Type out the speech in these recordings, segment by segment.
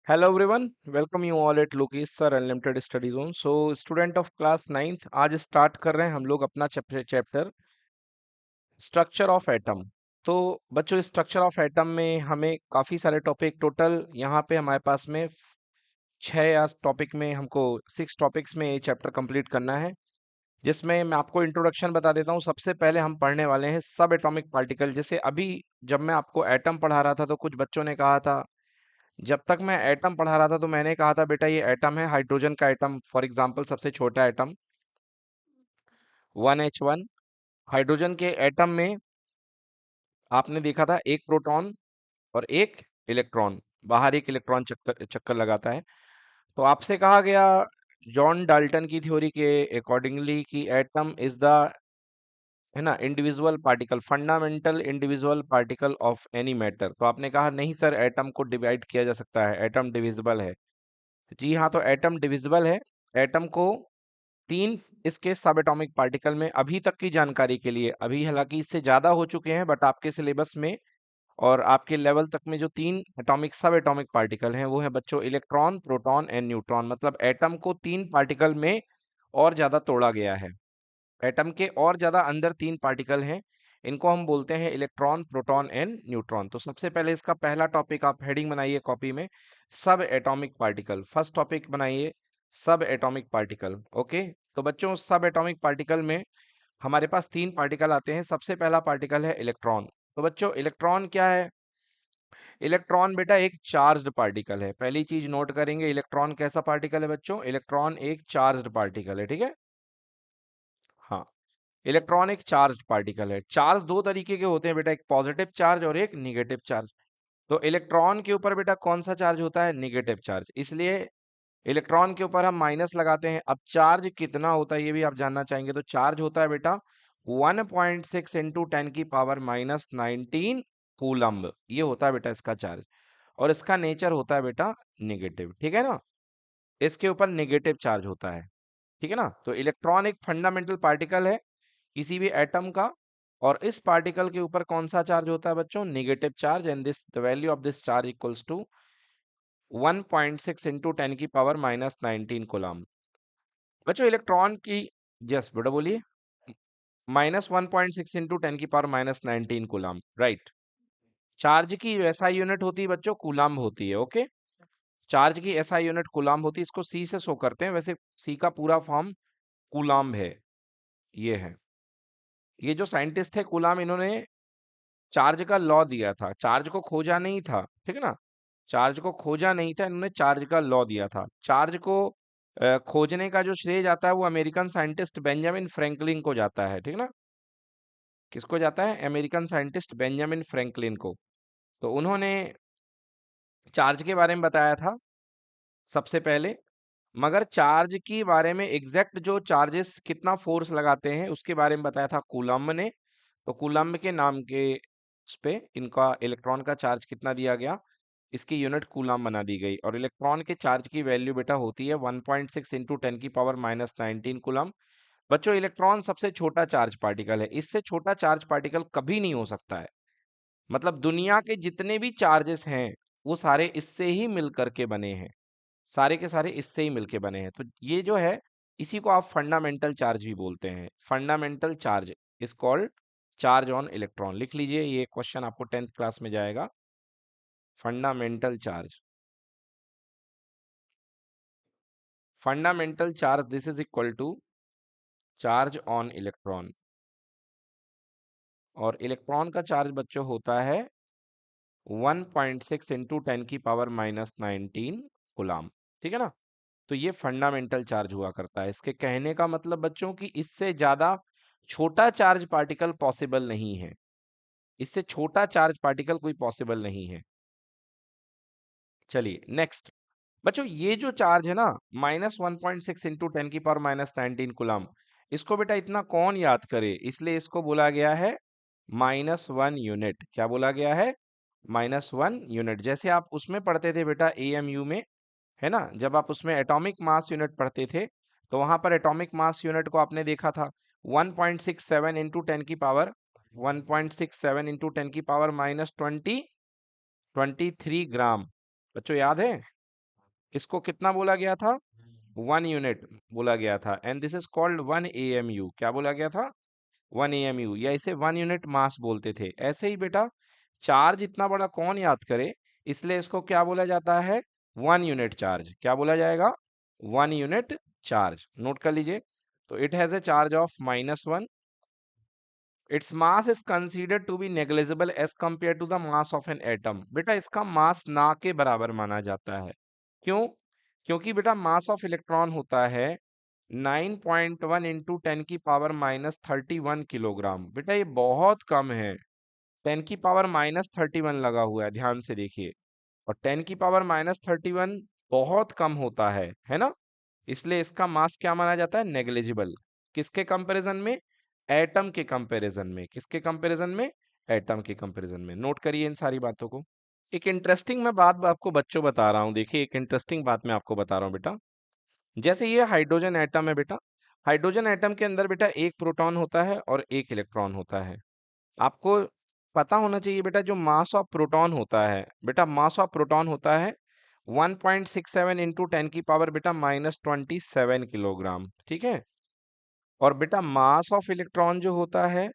Hello everyone, welcome you all at Lokesh Sir Unlimited Study Zone. So student of class 9th आज start कर रहे हैं हम लोग अपना चैप्टर स्ट्रक्चर ऑफ एटम। तो बच्चों स्ट्रक्चर ऑफ एटम में हमें काफ़ी सारे टॉपिक टोटल यहाँ पे हमारे पास में 6 टॉपिक में हमको 6 टॉपिक्स में ये चैप्टर कंप्लीट करना है, जिसमें मैं आपको इंट्रोडक्शन बता देता हूँ। सबसे पहले हम पढ़ने वाले हैं सब एटॉमिक पार्टिकल। जैसे अभी जब मैं आपको एटम पढ़ा रहा था तो कुछ बच्चों ने कहा था, जब तक मैं एटम पढ़ा रहा था तो मैंने कहा था बेटा ये एटम है, हाइड्रोजन का एटम फॉर एग्जांपल सबसे छोटा एटम 1H1। हाइड्रोजन के एटम में आपने देखा था एक प्रोटॉन और एक इलेक्ट्रॉन, बाहर एक इलेक्ट्रॉन चक्कर चक्कर लगाता है। तो आपसे कहा गया जॉन डाल्टन की थ्योरी के अकॉर्डिंगली कि एटम इज द, है ना, individual particle, fundamental individual particle of any matter. तो आपने कहा नहीं सर, एटम को डिवाइड किया जा सकता है, एटम डिविजिबल है। जी हाँ, तो एटम डिविजिबल है। एटम को तीन इसके सब एटॉमिक पार्टिकल में अभी तक की जानकारी के लिए, अभी हालांकि इससे ज्यादा हो चुके हैं, बट आपके सिलेबस में और आपके लेवल तक में जो तीन एटॉमिक सब एटॉमिक पार्टिकल हैं वो है बच्चों इलेक्ट्रॉन, प्रोटॉन एंड न्यूट्रॉन। मतलब एटम को तीन पार्टिकल में और ज्यादा तोड़ा गया है। एटम के और ज्यादा अंदर तीन पार्टिकल हैं, इनको हम बोलते हैं इलेक्ट्रॉन, प्रोटॉन एंड न्यूट्रॉन। तो सबसे पहले इसका पहला टॉपिक आप हेडिंग बनाइए कॉपी में, सब एटॉमिक पार्टिकल। फर्स्ट टॉपिक बनाइए सब एटॉमिक पार्टिकल। ओके, तो बच्चों सब एटॉमिक पार्टिकल में हमारे पास तीन पार्टिकल आते हैं। सबसे पहला पार्टिकल है इलेक्ट्रॉन। तो बच्चों इलेक्ट्रॉन क्या है? इलेक्ट्रॉन बेटा एक चार्ज्ड पार्टिकल है। पहली चीज नोट करेंगे, इलेक्ट्रॉन कैसा पार्टिकल है बच्चों? इलेक्ट्रॉन एक चार्ज्ड पार्टिकल है, ठीक है। हाँ, इलेक्ट्रॉन एक चार्ज पार्टिकल है। चार्ज दो तरीके के होते हैं बेटा, एक पॉजिटिव चार्ज और एक निगेटिव चार्ज। तो इलेक्ट्रॉन के ऊपर बेटा कौन सा चार्ज होता है? Negative charge. इसलिए इलेक्ट्रॉन के ऊपर हम माइनस लगाते हैं। अब चार्ज कितना होता है ये भी आप जानना चाहेंगे, तो चार्ज होता है बेटा 1.6 इंटू 10⁻⁻19 कूलम्ब। ये होता है बेटा इसका चार्ज, और इसका नेचर होता है बेटा निगेटिव, ठीक है ना। इसके ऊपर निगेटिव चार्ज होता है, ठीक है ना। तो इलेक्ट्रॉन एक फंडामेंटल पार्टिकल है किसी भी एटम का, और इस पार्टिकल के ऊपर कौन सा चार्ज होता है बच्चों? Negative charge. And this the value of this charge equals to 1.6 into 10⁻⁻19 coulomb. बच्चों इलेक्ट्रॉन की, यस बेटा बोलिए, -1.6 इंटू 10⁻⁻19 कूलम, राइट। चार्ज की एसआई यूनिट होती है बच्चों कूलम होती है। ओके, चार्ज की एसआई यूनिट कूलम होती है, इसको सी से शो करते हैं। वैसे सी का पूरा फॉर्म कूलम है, ये है। ये जो साइंटिस्ट थे कूलम, इन्होंने चार्ज का लॉ दिया था, चार्ज को खोजा नहीं था, ठीक है ना। चार्ज को खोजा नहीं था, इन्होंने चार्ज का लॉ दिया था। चार्ज को खोजने का जो श्रेय जाता है वो अमेरिकन साइंटिस्ट बेंजामिन फ्रैंकलिन को जाता है, ठीक है ना। किसको जाता है? अमेरिकन साइंटिस्ट बेंजामिन फ्रैंकलिन को। तो उन्होंने चार्ज के बारे में बताया था सबसे पहले। मगर चार्ज के बारे में एग्जैक्ट जो चार्जेस कितना फोर्स लगाते हैं उसके बारे में बताया था कूलम्ब ने। तो कूलम्ब के नाम के उस पे इनका इलेक्ट्रॉन का चार्ज कितना दिया गया, इसकी यूनिट कूलम बना दी गई। और इलेक्ट्रॉन के चार्ज की वैल्यू बेटा होती है 1.6 इंटू 10⁻⁻19 कूलम। बच्चों इलेक्ट्रॉन सबसे छोटा चार्ज पार्टिकल है, इससे छोटा चार्ज पार्टिकल कभी नहीं हो सकता है। मतलब दुनिया के जितने भी चार्जेस हैं वो सारे इससे ही मिल करके बने हैं, सारे के सारे इससे ही मिलके बने हैं। तो ये जो है, इसी को आप फंडामेंटल चार्ज भी बोलते हैं। Fundamental charge is called charge on electron. लिख लीजिए, ये क्वेश्चन आपको 10th क्लास में जाएगा। Fundamental charge, fundamental charge this is equal to charge on electron. और इलेक्ट्रॉन का चार्ज बच्चों होता है 1.6 इंटू 10⁻⁻19 गुलाम, ठीक है ना। तो ये फंडामेंटल चार्ज हुआ करता है। इसके कहने का मतलब बच्चों कि इससे ज्यादा छोटा चार्ज पार्टिकल पॉसिबल नहीं है, इससे छोटा चार्ज पार्टिकल कोई पॉसिबल नहीं है। चलिए नेक्स्ट बच्चों, ये जो चार्ज है ना -1.6 इंटू 10⁻⁻19 कुलम, इसको बेटा इतना कौन याद करे, इसलिए इसको बोला गया है -1 यूनिट। क्या बोला गया है? -1 यूनिट। जैसे आप उसमें पढ़ते थे बेटा एएमयू में, है ना, जब आप उसमें एटॉमिक मास यूनिट पढ़ते थे तो वहां पर एटॉमिक मास यूनिट को आपने देखा था 1.67 इंटू 10⁻⁻23 ग्राम। बच्चों याद है? इसको कितना बोला गया था? 1 यूनिट बोला गया था, and this is called 1 AMU। क्या बोला गया था? 1 AMU, या इसे 1 यूनिट मास बोलते थे। ऐसे ही बेटा चार्ज इतना बड़ा कौन याद करे, इसलिए इसको क्या बोला जाता है? 1 यूनिट चार्ज। क्या बोला जाएगा? 1 यूनिट चार्ज। नोट कर लीजिए। तो it has a charge of -1। Its mass is considered to be negligible as compare to the mass of an atom. बेटा इसका मास ना के बराबर माना जाता है। क्यों? क्योंकि बेटा मास ऑफ इलेक्ट्रॉन होता है 9.1 इंटू 10⁻31 किलोग्राम। बेटा ये बहुत कम है। 10⁻31 लगा हुआ है, ध्यान से देखिए। और 10⁻31 बहुत कम होता है ना? इसलिए इसका मास क्या माना जाता है? नेग्लिजिबल। किसके कंपैरिजन में? एटम के कंपैरिजन में। किसके कंपैरिजन में? एटम के कंपैरिजन में। नोट करिए इन सारी बातों को। एक इंटरेस्टिंग मैं बात आपको बच्चों बता रहा हूँ। देखिए एक इंटरेस्टिंग बात मैं आपको बता रहा हूँ बेटा। जैसे ये हाइड्रोजन एटम है बेटा। हाइड्रोजन एटम के अंदर बेटा एक प्रोटॉन होता है और एक इलेक्ट्रॉन होता है। आपको पता होना चाहिए बेटा, जो मास ऑफ प्रोटॉन होता है बेटा, मास ऑफ प्रोटॉन होता है 1.67 इंटू 10 बेटा -27 किलोग्राम। ठीक है। और बेटा मास ऑफ इलेक्ट्रॉन जो होता है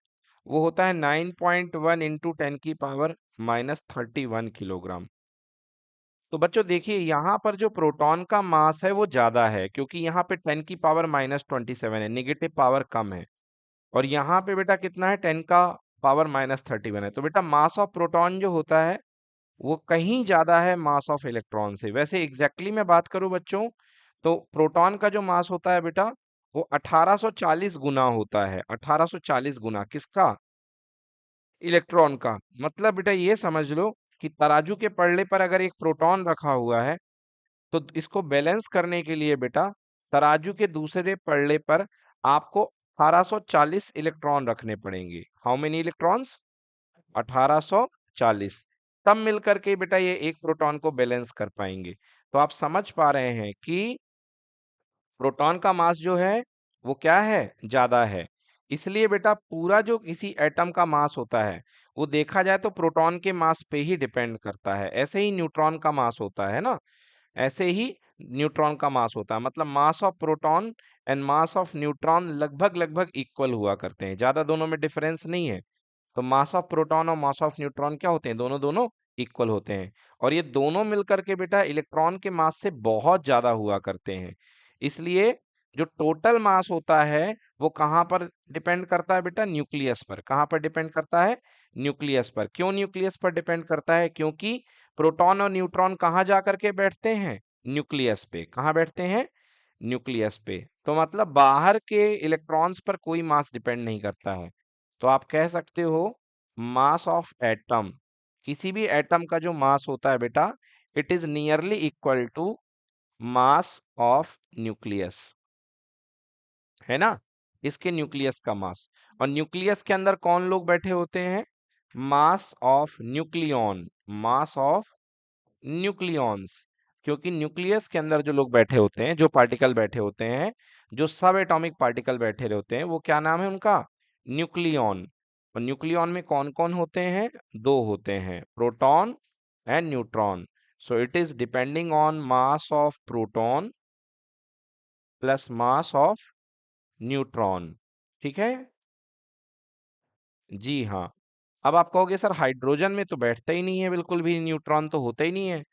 वो होता है 9.1 इंटू 10⁻31 किलोग्राम। तो बच्चों देखिए यहाँ पर जो प्रोटॉन का मास है वो ज्यादा है, क्योंकि यहाँ पे 10⁻27 है, निगेटिव पावर कम है। और यहाँ पे बेटा कितना है? 10⁻31 है। तो बेटा मास ऑफ प्रोटॉन जो होता है वो कहीं ज्यादा है मास ऑफ इलेक्ट्रॉन से। वैसे एग्जैक्टली मैं बात करूं बच्चों, तो प्रोटॉन का जो मास होता है बेटा वो 1840 गुना होता है। 1840 गुना किसका? इलेक्ट्रॉन का। मतलब बेटा ये समझ लो कि तराजू के पलड़े पर अगर एक प्रोटॉन रखा हुआ है, तो इसको बैलेंस करने के लिए बेटा तराजू के दूसरे पलड़े पर आपको 1840 इलेक्ट्रॉन रखने पड़ेंगे। How many electrons? 1840। तब मिलकर के बेटा ये एक प्रोटॉन को बैलेंस कर पाएंगे। तो आप समझ पा रहे हैं कि प्रोटॉन का मास जो है वो क्या है? ज्यादा है। इसलिए बेटा पूरा जो किसी एटम का मास होता है वो देखा जाए तो प्रोटॉन के मास पे ही डिपेंड करता है। ऐसे ही न्यूट्रॉन का मास होता है ना, ऐसे ही न्यूट्रॉन का मास होता है। मतलब मास of proton and mass of neutron लगभग लगभग इक्वल हुआ करते हैं, ज्यादा दोनों में डिफरेंस नहीं है। तो मास ऑफ प्रोटॉन और मास ऑफ न्यूट्रॉन क्या होते हैं? दोनों दोनों इक्वल होते हैं। और ये दोनों मिलकर के बेटा इलेक्ट्रॉन के मास से बहुत ज्यादा हुआ करते हैं। इसलिए जो टोटल मास होता है वो कहाँ पर डिपेंड करता है बेटा? न्यूक्लियस पर। कहाँ पर डिपेंड करता है? न्यूक्लियस पर। क्यों न्यूक्लियस पर डिपेंड करता है? क्योंकि प्रोटॉन और न्यूट्रॉन कहाँ जा करके बैठते हैं? न्यूक्लियस पे। कहाँ बैठते हैं? न्यूक्लियस पे। तो मतलब बाहर के इलेक्ट्रॉन्स पर कोई मास डिपेंड नहीं करता है। तो आप कह सकते हो मास ऑफ एटम, किसी भी एटम का जो मास होता है बेटा, it is nearly equal to mass of nucleus, है ना? इसके न्यूक्लियस का मास। और न्यूक्लियस के अंदर कौन लोग बैठे होते हैं? Mass of nucleon. Mass of nucleons. क्योंकि न्यूक्लियस के अंदर जो लोग बैठे होते हैं, जो पार्टिकल बैठे होते हैं, जो सब एटॉमिक पार्टिकल बैठे होते हैं, वो क्या नाम है उनका? न्यूक्लियॉन। और न्यूक्लियॉन में कौन कौन होते हैं? दो होते हैं, proton and neutron. So it is depending on mass of proton plus mass of neutron. ठीक है? जी हाँ। अब आप कहोगे सर हाइड्रोजन में तो बैठता ही नहीं है बिल्कुल भी, न्यूट्रॉन तो होता ही नहीं है।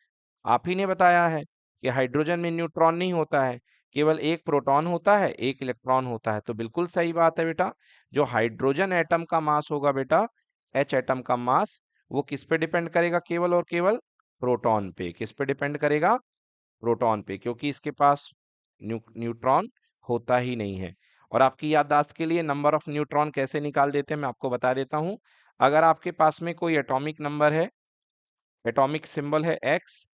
आप ही ने बताया है कि हाइड्रोजन में न्यूट्रॉन नहीं होता है, केवल एक प्रोटॉन होता है, एक इलेक्ट्रॉन होता है। तो बिल्कुल सही बात है बेटा। जो हाइड्रोजन एटम का मास होगा बेटा, एच एटम का मास, वो किस पे डिपेंड करेगा? केवल और केवल प्रोटॉन पे। किस पे डिपेंड करेगा? प्रोटॉन पे, क्योंकि इसके पास न्यूट्रॉन होता ही नहीं है। और आपकी याददाश्त के लिए नंबर ऑफ न्यूट्रॉन कैसे निकाल देते हैं मैं आपको बता देता हूं। अगर आपके पास में कोई एटॉमिक नंबर है, एटॉमिक सिंबल है एक्स,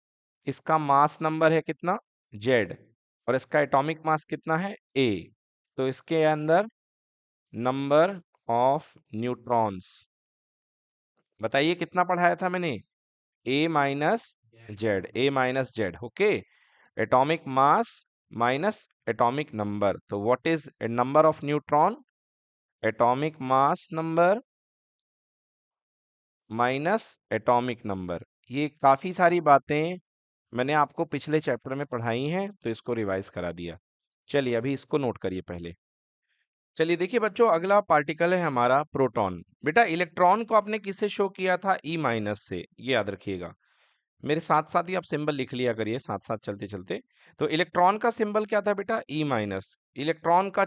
इसका मास नंबर है कितना? जेड, और इसका एटॉमिक मास कितना है? ए। तो इसके अंदर नंबर ऑफ न्यूट्रॉन्स बताइए कितना पढ़ाया था मैंने? A minus Z. A minus Z. Okay. Atomic mass minus atomic number. तो what is number of neutron? Atomic mass number minus atomic number. ये काफी सारी बातें मैंने आपको पिछले चैप्टर में पढ़ाई हैं तो इसको रिवाइज करा दिया। चलिए अभी इसको नोट करिए पहले। चलिए देखिए बच्चों, अगला पार्टिकल है हमारा प्रोटॉन। बेटा इलेक्ट्रॉन को आपने किससे शो किया था? ई माइनस से, ये याद रखिएगा। मेरे साथ साथ ही आप सिंबल लिख लिया करिए साथ साथ चलते चलते। तो इलेक्ट्रॉन का सिंबल क्या था बेटा? E minus. इलेक्ट्रॉन का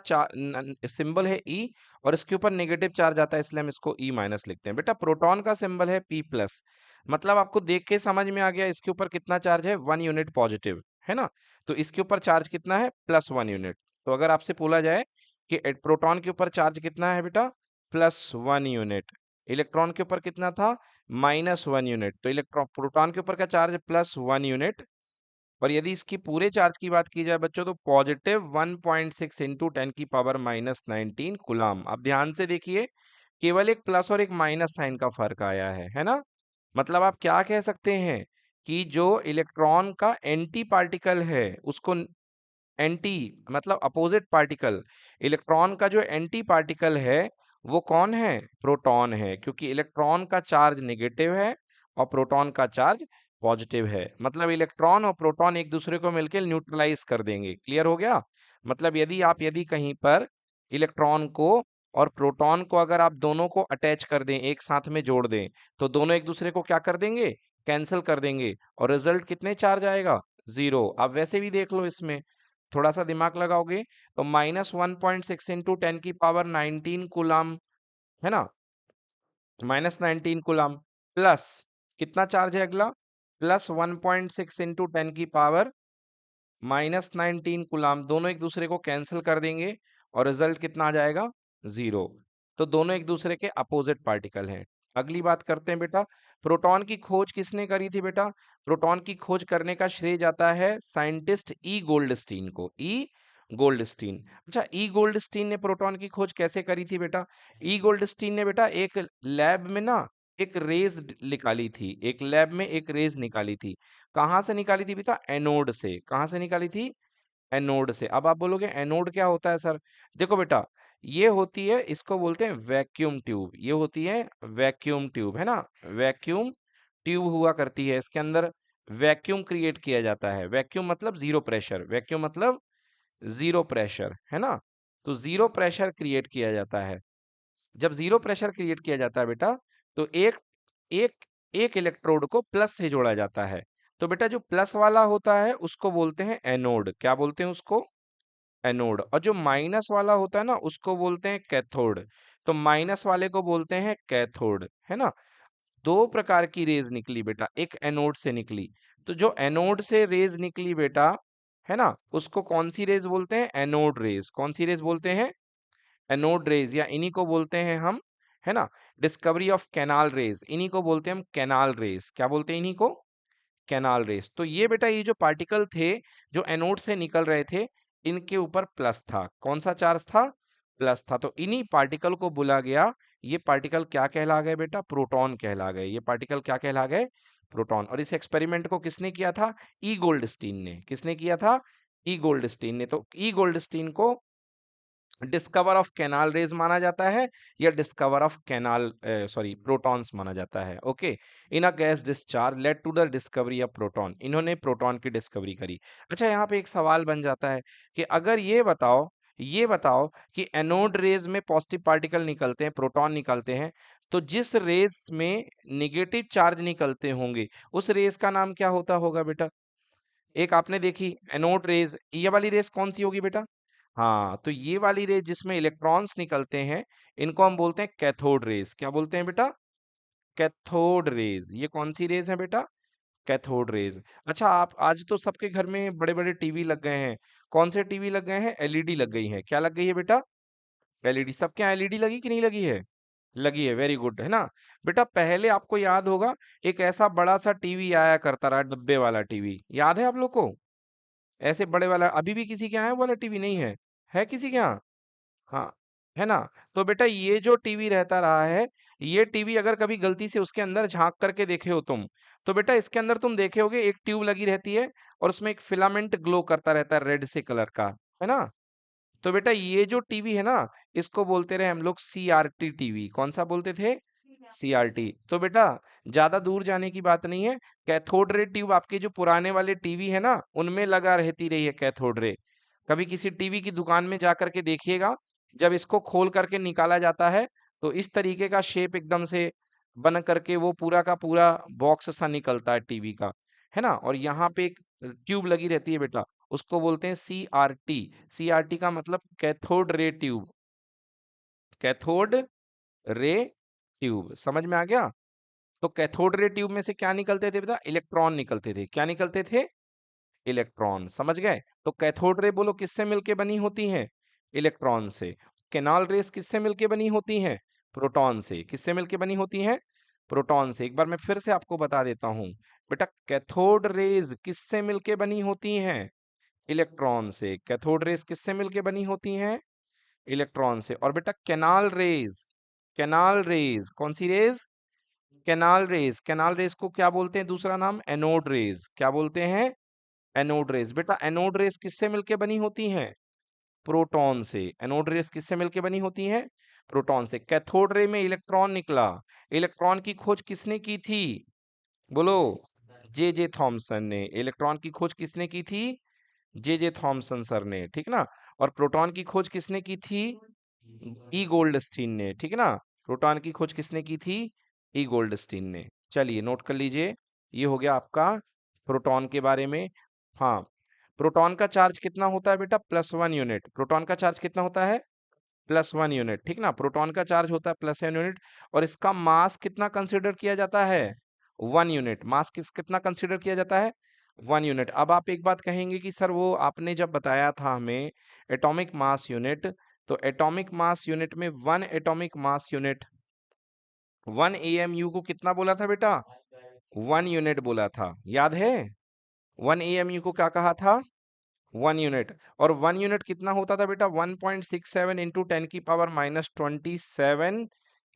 सिंबल है ई, और इसके ऊपर नेगेटिव चार्ज आता है इसलिए हम इसको ई माइनस लिखते हैं। बेटा प्रोटॉन का सिंबल है पी प्लस। मतलब आपको देख के समझ में आ गया इसके ऊपर कितना चार्ज है? 1 यूनिट पॉजिटिव है ना। तो इसके ऊपर चार्ज कितना है? +1 यूनिट। तो अगर आपसे बोला जाए कि प्रोटॉन के ऊपर चार्ज कितना है बेटा? +1 यूनिट। इलेक्ट्रॉन के ऊपर कितना था? -1 यूनिट। तो इलेक्ट्रॉन प्रोटॉन के ऊपर का चार्ज +1 यूनिट। और यदि इसकी पूरे चार्ज की बात की जाए बच्चों तो +1.6 इंटू 10⁻⁻19 कूलाम। अब ध्यान से देखिए, केवल एक प्लस और एक माइनस साइन का फर्क आया है ना। मतलब आप क्या कह सकते हैं कि जो इलेक्ट्रॉन का एंटी पार्टिकल है उसको एंटी मतलब अपोजिट पार्टिकल, इलेक्ट्रॉन का जो एंटी पार्टिकल है वो कौन है? प्रोटॉन है, क्योंकि इलेक्ट्रॉन का चार्ज नेगेटिव है और प्रोटॉन का चार्ज पॉजिटिव है। मतलब इलेक्ट्रॉन और प्रोटॉन एक दूसरे को मिलकर न्यूट्रलाइज कर देंगे। क्लियर हो गया? मतलब यदि कहीं पर इलेक्ट्रॉन को और प्रोटॉन को अगर आप दोनों को अटैच कर दें, एक साथ में जोड़ दें, तो दोनों एक दूसरे को क्या कर देंगे? कैंसिल कर देंगे। और रिजल्ट कितने चार्ज आएगा? 0। आप वैसे भी देख लो, इसमें थोड़ा सा दिमाग लगाओगे तो -1.6 इंटू 10⁻19 कूलाम है ना। -19 कूलाम प्लस कितना चार्ज है अगला? +1.6 इंटू 10⁻⁻19 कूलाम। दोनों एक दूसरे को कैंसिल कर देंगे और रिजल्ट कितना आ जाएगा? 0। तो दोनों एक दूसरे के अपोजिट पार्टिकल हैं। अगली बात करते हैं बेटा, प्रोटॉन की खोज किसने करी थी बेटा? प्रोटॉन की खोज करने का श्रेय जाता है साइंटिस्ट ई गोल्डस्टीन को। ई गोल्डस्टीन। अच्छा, ई गोल्डस्टीन ने प्रोटॉन की खोज कैसे करी थी बेटा? ई गोल्डस्टीन ने बेटा एक लैब में ना एक रेज निकाली थी, एक लैब में एक रेज निकाली थी। कहाँ से निकाली थी बेटा? एनोड से। कहाँ से निकाली थी? एनोड से। अब आप बोलोगे एनोड क्या होता है सर? देखो बेटा, ये होती है, इसको बोलते हैं वैक्यूम ट्यूब। ये होती है वैक्यूम ट्यूब, है ना। वैक्यूम ट्यूब हुआ करती है, इसके अंदर वैक्यूम क्रिएट किया जाता है। वैक्यूम मतलब जीरो प्रेशर, वैक्यूम मतलब जीरो प्रेशर, है ना। तो जीरो प्रेशर क्रिएट किया जाता है। जब जीरो प्रेशर क्रिएट किया जाता है बेटा, तो एक एक एक इलेक्ट्रोड को प्लस से जोड़ा जाता है। तो बेटा जो प्लस वाला होता है उसको बोलते हैं एनोड। क्या बोलते हैं उसको? एनोड। और जो माइनस वाला होता है ना उसको बोलते हैं कैथोड। तो माइनस वाले को बोलते हैं कैथोड, है ना। दो प्रकार की रेज निकली बेटा, एक एनोड से निकली। तो जो एनोड से रेज निकली बेटा, है ना, उसको कौन सी रेज बोलते हैं? Anode rays. कौन सी रेज बोलते हैं? एनोड रेज, या इन्हीं को बोलते हैं हम, है ना, डिस्कवरी ऑफ कैनाल रेज। इन्हीं को बोलते हैं हम कैनाल रेज। क्या बोलते हैं इन्हीं को? Canal raise. तो ये बेटा ये जो पार्टिकल थे जो एनोड से निकल रहे थे, इनके ऊपर प्लस था। कौन सा चार्ज था? प्लस था। तो इन्हीं पार्टिकल को बोला गया, ये पार्टिकल क्या कहला गए बेटा? प्रोटॉन कहला गए। ये पार्टिकल क्या कहला गए? प्रोटॉन। और इस एक्सपेरिमेंट को किसने किया था? ई गोल्डस्टीन ने। किसने किया था? ई गोल्डस्टीन ने। तो ई गोल्डस्टीन को डिस्कवर ऑफ कैनाल रेज माना जाता है, या discover of canal sorry protons माना जाता है। Okay. In a gas discharge led to the discovery of proton. इन्होंने प्रोटॉन की डिस्कवरी करी। अच्छा, यहाँ पे एक सवाल बन जाता है कि अगर ये बताओ कि एनोड रेज में पॉजिटिव पार्टिकल निकलते हैं, प्रोटॉन निकलते हैं, तो जिस रेज में निगेटिव चार्ज निकलते होंगे उस रेज का नाम क्या होता होगा बेटा? एक आपने देखी एनोड रेज, ये वाली रेज कौन सी होगी बेटा? हाँ, तो ये वाली रेज जिसमें इलेक्ट्रॉन्स निकलते हैं, इनको हम बोलते हैं कैथोड रेज। क्या बोलते हैं बेटा? Cathode rays. ये कौन सी रेज है बेटा? Cathode rays. अच्छा, आप आज तो सबके घर में बड़े बड़े टीवी लग गए हैं। कौन से टीवी लग गए हैं? एलईडी लग गई है। क्या लग गई है बेटा? एलईडी। सबके यहाँ एलईडी लगी कि नहीं लगी है? लगी है, वेरी गुड, है ना। बेटा पहले आपको याद होगा एक ऐसा बड़ा सा टीवी आया करता रहा, डब्बे वाला टीवी, याद है आप लोग को? ऐसे बड़े वाला अभी भी किसी के यहाँ है? वो वाला टीवी नहीं है? है किसी के यहाँ? हाँ, है ना। तो बेटा ये जो टीवी रहता रहा है, ये टीवी अगर कभी गलती से उसके अंदर झांक करके देखे हो तुम, तो बेटा इसके अंदर तुम देखे होगे एक ट्यूब लगी रहती है और उसमें एक फिलामेंट ग्लो करता रहता है रेड से कलर का, है ना। तो बेटा ये जो टीवी है ना, इसको बोलते रहे हम लोग सीआरटी टीवी। कौन सा बोलते थे? CRT। तो बेटा ज्यादा दूर जाने की बात नहीं है। कैथोड रे ट्यूब आपके जो पुराने वाले टीवी है ना, उनमें लगा रहती रही है कैथोड रे। कभी किसी टीवी की दुकान में जा करके देखिएगा, जब इसको खोल करके निकाला जाता है तो इस तरीके का शेप एकदम से बन करके वो पूरा का पूरा बॉक्स सा निकलता है टीवी का, है ना। और यहाँ पे एक ट्यूब लगी रहती है बेटा, उसको बोलते हैं CRT। CRT का मतलब cathode ray tube, cathode ray tube, समझ में आ गया। तो कैथोड रे ट्यूब में से क्या निकलते थे बेटा? इलेक्ट्रॉन निकलते थे। क्या निकलते थे? इलेक्ट्रॉन, समझ गए। तो कैथोड रे बोलो किससे मिलके बनी होती हैं? इलेक्ट्रॉन से। कैनाल रेस किससे मिलके बनी होती हैं? प्रोटॉन से। किससे मिलके बनी होती हैं? प्रोटॉन से। एक बार मैं फिर से आपको बता देता हूं बेटा, कैथोड रेज किससे मिलके बनी होती हैं? इलेक्ट्रॉन से। कैथोड रेज किससे मिलके बनी होती हैं? इलेक्ट्रॉन से। और बेटा कैनाल रेज, कैनाल रेज कौन सी रेज? Canal rays. कैनाल रेज को क्या बोलते हैं? दूसरा नाम एनोड रेज। क्या बोलते हैं? Anode rays. बेटा एनोड रेज किससे मिलके बनी होती हैं? प्रोटॉन से। एनोड रेज किससे मिलके बनी होती हैं? प्रोटॉन से। कैथोड रे में इलेक्ट्रॉन निकला। इलेक्ट्रॉन की खोज किसने की थी? बोलो। जे थॉमसन ने। इलेक्ट्रॉन की खोज किसने की थी? जे थॉमसन सर ने, ठीक ना। और प्रोटॉन की खोज किसने की थी? ई गोल्डस्टीन ने, ठीक है ना। प्रोटॉन की खोज किसने की थी? ई गोल्डस्टीन ने। चलिए नोट कर लीजिए, ये हो गया आपका प्रोटॉन के बारे में। हाँ, प्रोटॉन का चार्ज कितना होता है बेटा? +1 यूनिट। प्रोटॉन का चार्ज कितना होता है? +1 यूनिट, ठीक ना। प्रोटॉन का चार्ज होता है +1 यूनिट। और इसका मास कितना कंसिडर किया जाता है? 1 यूनिट। मास कितना कंसिडर किया जाता है? 1 यूनिट। अब आप एक बात कहेंगे कि सर वो आपने जब बताया था हमें एटॉमिक मास यूनिट, तो एटॉमिक मास यूनिट में 1 एटॉमिक मास यूनिट, 1 AMU को कितना बोला था बेटा? 1 यूनिट बोला था, याद है? 1 AMU को क्या कहा था? 1 यूनिट। और 1 यूनिट कितना होता था बेटा? 1.67 इंटू 10⁻27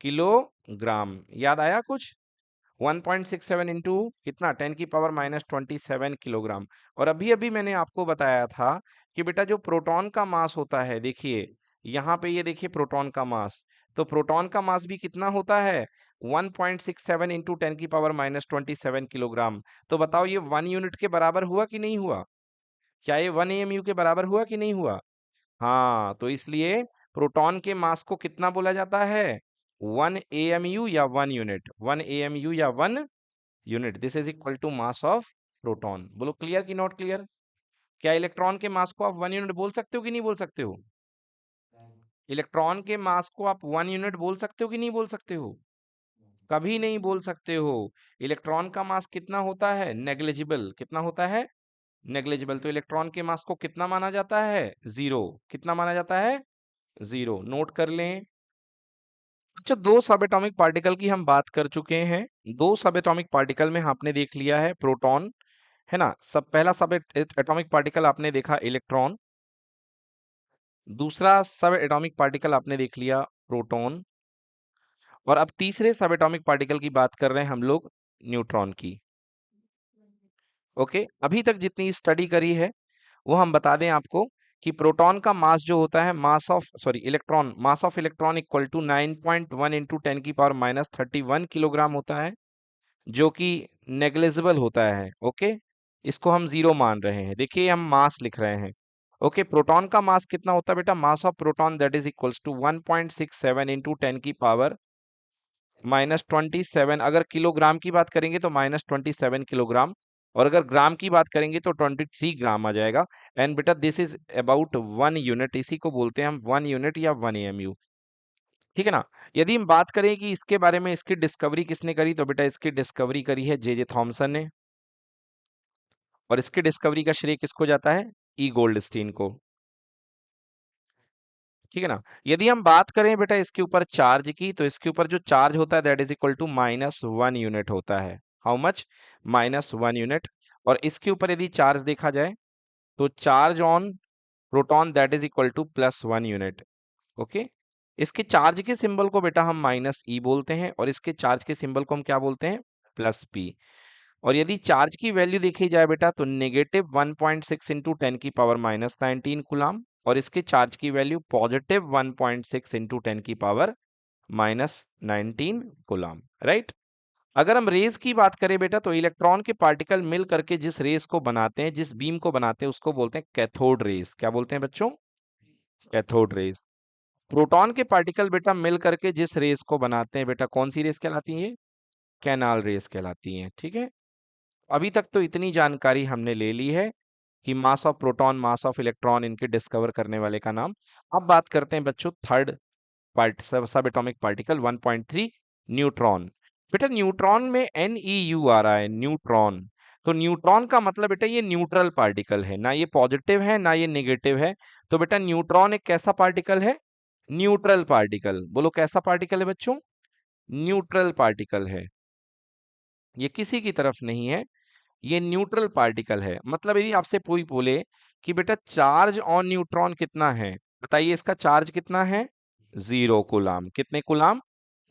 किलोग्राम। याद आया कुछ? 1.67 इंटू कितना? 10⁻27 किलोग्राम। और अभी अभी मैंने आपको बताया था कि बेटा जो प्रोटॉन का मास होता है, देखिए यहाँ पे, ये देखिए प्रोटॉन का मास, तो प्रोटॉन का मास भी कितना होता है? 1.67 इंटू 10⁻27 किलोग्राम। तो बताओ ये 1 यूनिट के बराबर हुआ कि नहीं हुआ? क्या ये 1 AMU के बराबर हुआ कि नहीं हुआ? हाँ, तो इसलिए प्रोटॉन के मास को कितना बोला जाता है? 1 AMU या 1 यूनिट। 1 AMU या 1 unit, this is equal to mass of proton. बोलो क्लियर कि नॉट क्लियर? क्या इलेक्ट्रॉन के मास को आप 1 यूनिट बोल सकते हो कि नहीं बोल सकते हो? इलेक्ट्रॉन के मास को आप 1 यूनिट बोल सकते हो कि नहीं बोल सकते हो? कभी नहीं बोल सकते हो। इलेक्ट्रॉन का मास कितना होता है? नेग्लिजिबल। कितना होता है? नेग्लिजिबल। तो इलेक्ट्रॉन के मास को कितना माना जाता है? 0। कितना माना जाता है? 0। नोट कर लें। अच्छा, दो सब एटॉमिक पार्टिकल की हम बात कर चुके हैं। दो सब एटॉमिक पार्टिकल में आपने देख लिया है प्रोटॉन, है ना। सब पहला सब एटॉमिक पार्टिकल आपने देखा इलेक्ट्रॉन, दूसरा सब एटॉमिक पार्टिकल आपने देख लिया प्रोटॉन, और अब तीसरे सब एटॉमिक पार्टिकल की बात कर रहे हैं हम लोग, न्यूट्रॉन की। ओके, अभी तक जितनी स्टडी करी है वो हम बता दें आपको कि प्रोटॉन का मास जो होता है, mass of sorry electron, mass of electron equal to 9.1 into 10⁻31 kilogram होता है, जो कि नेग्लिजिबल होता है। ओके, इसको हम 0 मान रहे हैं। देखिए हम मास लिख रहे हैं। ओके, प्रोटॉन का मास कितना होता है बेटा? Mass of proton that is equals to 1.67 into 10⁻27। अगर किलोग्राम की बात करेंगे तो -27 किलोग्राम, और अगर ग्राम की बात करेंगे तो 23 ग्राम आ जाएगा। एंड बेटा दिस इज अबाउट 1 यूनिट, इसी को बोलते हैं हम 1 यूनिट या 1 AMU, ठीक है ना। यदि हम बात करें कि इसके बारे में, इसकी डिस्कवरी किसने करी, तो बेटा इसकी डिस्कवरी करी है जे थॉमसन ने, और इसकी डिस्कवरी का श्रेय किसको जाता है? ई गोल्डस्टीन को, ठीक है ना। यदि हम बात करें बेटा इसके ऊपर चार्ज की, तो इसके ऊपर जो चार्ज होता है that is equal to -1 unit होता है। How much? -1 यूनिट। और इसके ऊपर यदि चार्ज देखा जाए तो charge on proton that is equal to +1 unit. Okay, इसके चार्ज के सिंबल को बेटा हम -E बोलते हैं, और इसके चार्ज के सिंबल को हम क्या बोलते हैं? +P। और यदि चार्ज की वैल्यू देखी जाए बेटा तो -1.6 इंटू 10⁻19 कूलाम, और इसके चार्ज की वैल्यू +1.6 इंटू 10⁻⁻⁻⁻⁻⁻⁻⁻⁻⁻⁻⁻⁻⁻⁻⁻⁻⁻⁻⁻⁻⁻⁻⁻⁻⁻⁻⁻⁻⁻⁻⁻⁻⁻⁻⁻⁻⁻⁻⁻⁻⁻⁻⁻⁻⁻⁻⁻⁻⁻⁻⁻⁻⁻⁻⁻⁻⁻⁻⁻⁻⁻⁻⁻⁻⁻⁻⁻⁻⁻⁻⁻⁻⁻⁻⁻⁻⁻⁻ -19 कूलम, राइट। अगर हम रेज की बात करें बेटा, तो इलेक्ट्रॉन के पार्टिकल मिल करके जिस रेस को बनाते हैं, जिस बीम को बनाते हैं, उसको बोलते हैं कैथोड रेस। क्या बोलते हैं बच्चों? Cathode rays. प्रोटॉन के पार्टिकल बेटा मिल करके जिस रेस को बनाते हैं बेटा, कौन सी रेस कहलाती है? कैनाल रेस कहलाती हैं, ठीक है। अभी तक तो इतनी जानकारी हमने ले ली है कि mass of proton, mass of electron, इनके डिस्कवर करने वाले का नाम। अब बात करते हैं बच्चों थर्ड पार्ट, सब एटॉमिक पार्टिकल 1.3, न्यूट्रॉन। बेटा न्यूट्रॉन में NEU आ रहा है, न्यूट्रॉन। तो न्यूट्रॉन का मतलब बेटा ये न्यूट्रल पार्टिकल है, ना ये पॉजिटिव है ना ये नेगेटिव है। तो बेटा न्यूट्रॉन एक कैसा पार्टिकल है? Neutral particle. बोलो कैसा पार्टिकल है बच्चों? न्यूट्रल पार्टिकल है। ये किसी की तरफ नहीं है, ये न्यूट्रल पार्टिकल है। मतलब यदि आपसे कोई बोले कि बेटा चार्ज ऑन न्यूट्रॉन कितना है, बताइए इसका चार्ज कितना है? 0 कूलाम। कितने कूलाम?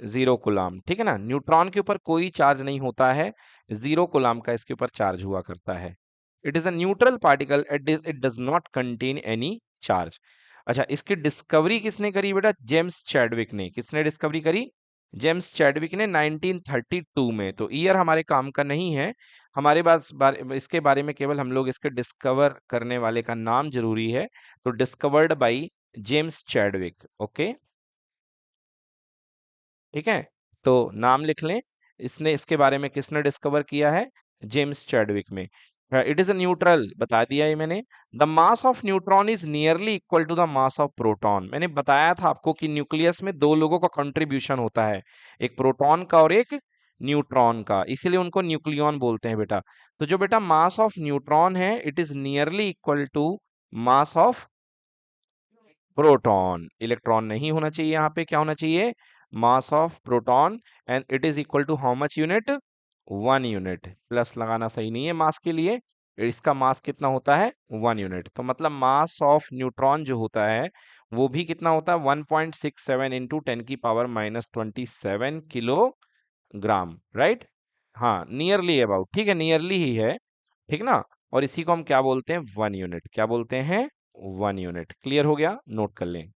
0 कूलाम, ठीक है ना। न्यूट्रॉन के ऊपर कोई चार्ज नहीं होता है, 0 कूलाम का इसके ऊपर चार्ज हुआ करता है। It is a neutral particle, it does not contain any charge. अच्छा, इसकी डिस्कवरी किसने करी बेटा? जेम्स चैडविक ने। किसने डिस्कवरी करी? जेम्स चैडविक ने 1932 में। तो ईयर हमारे काम का नहीं है, हमारे पास इसके बारे में केवल हम लोग इसके डिस्कवर करने वाले का नाम जरूरी है। तो discovered by James Chadwick, okay, ठीक है। तो नाम लिख लें, इसने, इसके बारे में किसने डिस्कवर किया है? जेम्स चैडविक में। इट इज अ न्यूट्रल, बता दिया ये मैंने। The mass of neutron is nearly equal to the mass of proton. मैंने बताया था आपको कि न्यूक्लियस में दो लोगों का कंट्रीब्यूशन होता है, एक प्रोटॉन का और एक न्यूट्रॉन का, इसीलिए उनको न्यूक्लियॉन बोलते हैं बेटा। तो जो बेटा मास ऑफ न्यूट्रॉन है, it is nearly equal to mass of proton. Electron नहीं होना चाहिए यहाँ पे, क्या होना चाहिए? Mass of proton. And it is equal to how much unit? 1 unit. Plus लगाना सही नहीं है मास के लिए, इसका मास कितना होता है? 1 यूनिट। तो मतलब मास ऑफ न्यूट्रॉन जो होता है वो भी कितना होता है? 1.67 इंटू 10⁻⁻27 किलोग्राम, राइट। हाँ, नियरली अबाउट, ठीक है, नियरली ही है, ठीक ना। और इसी को हम क्या बोलते हैं? 1 यूनिट। क्या बोलते हैं? 1 यूनिट। क्लियर हो गया? नोट कर लें।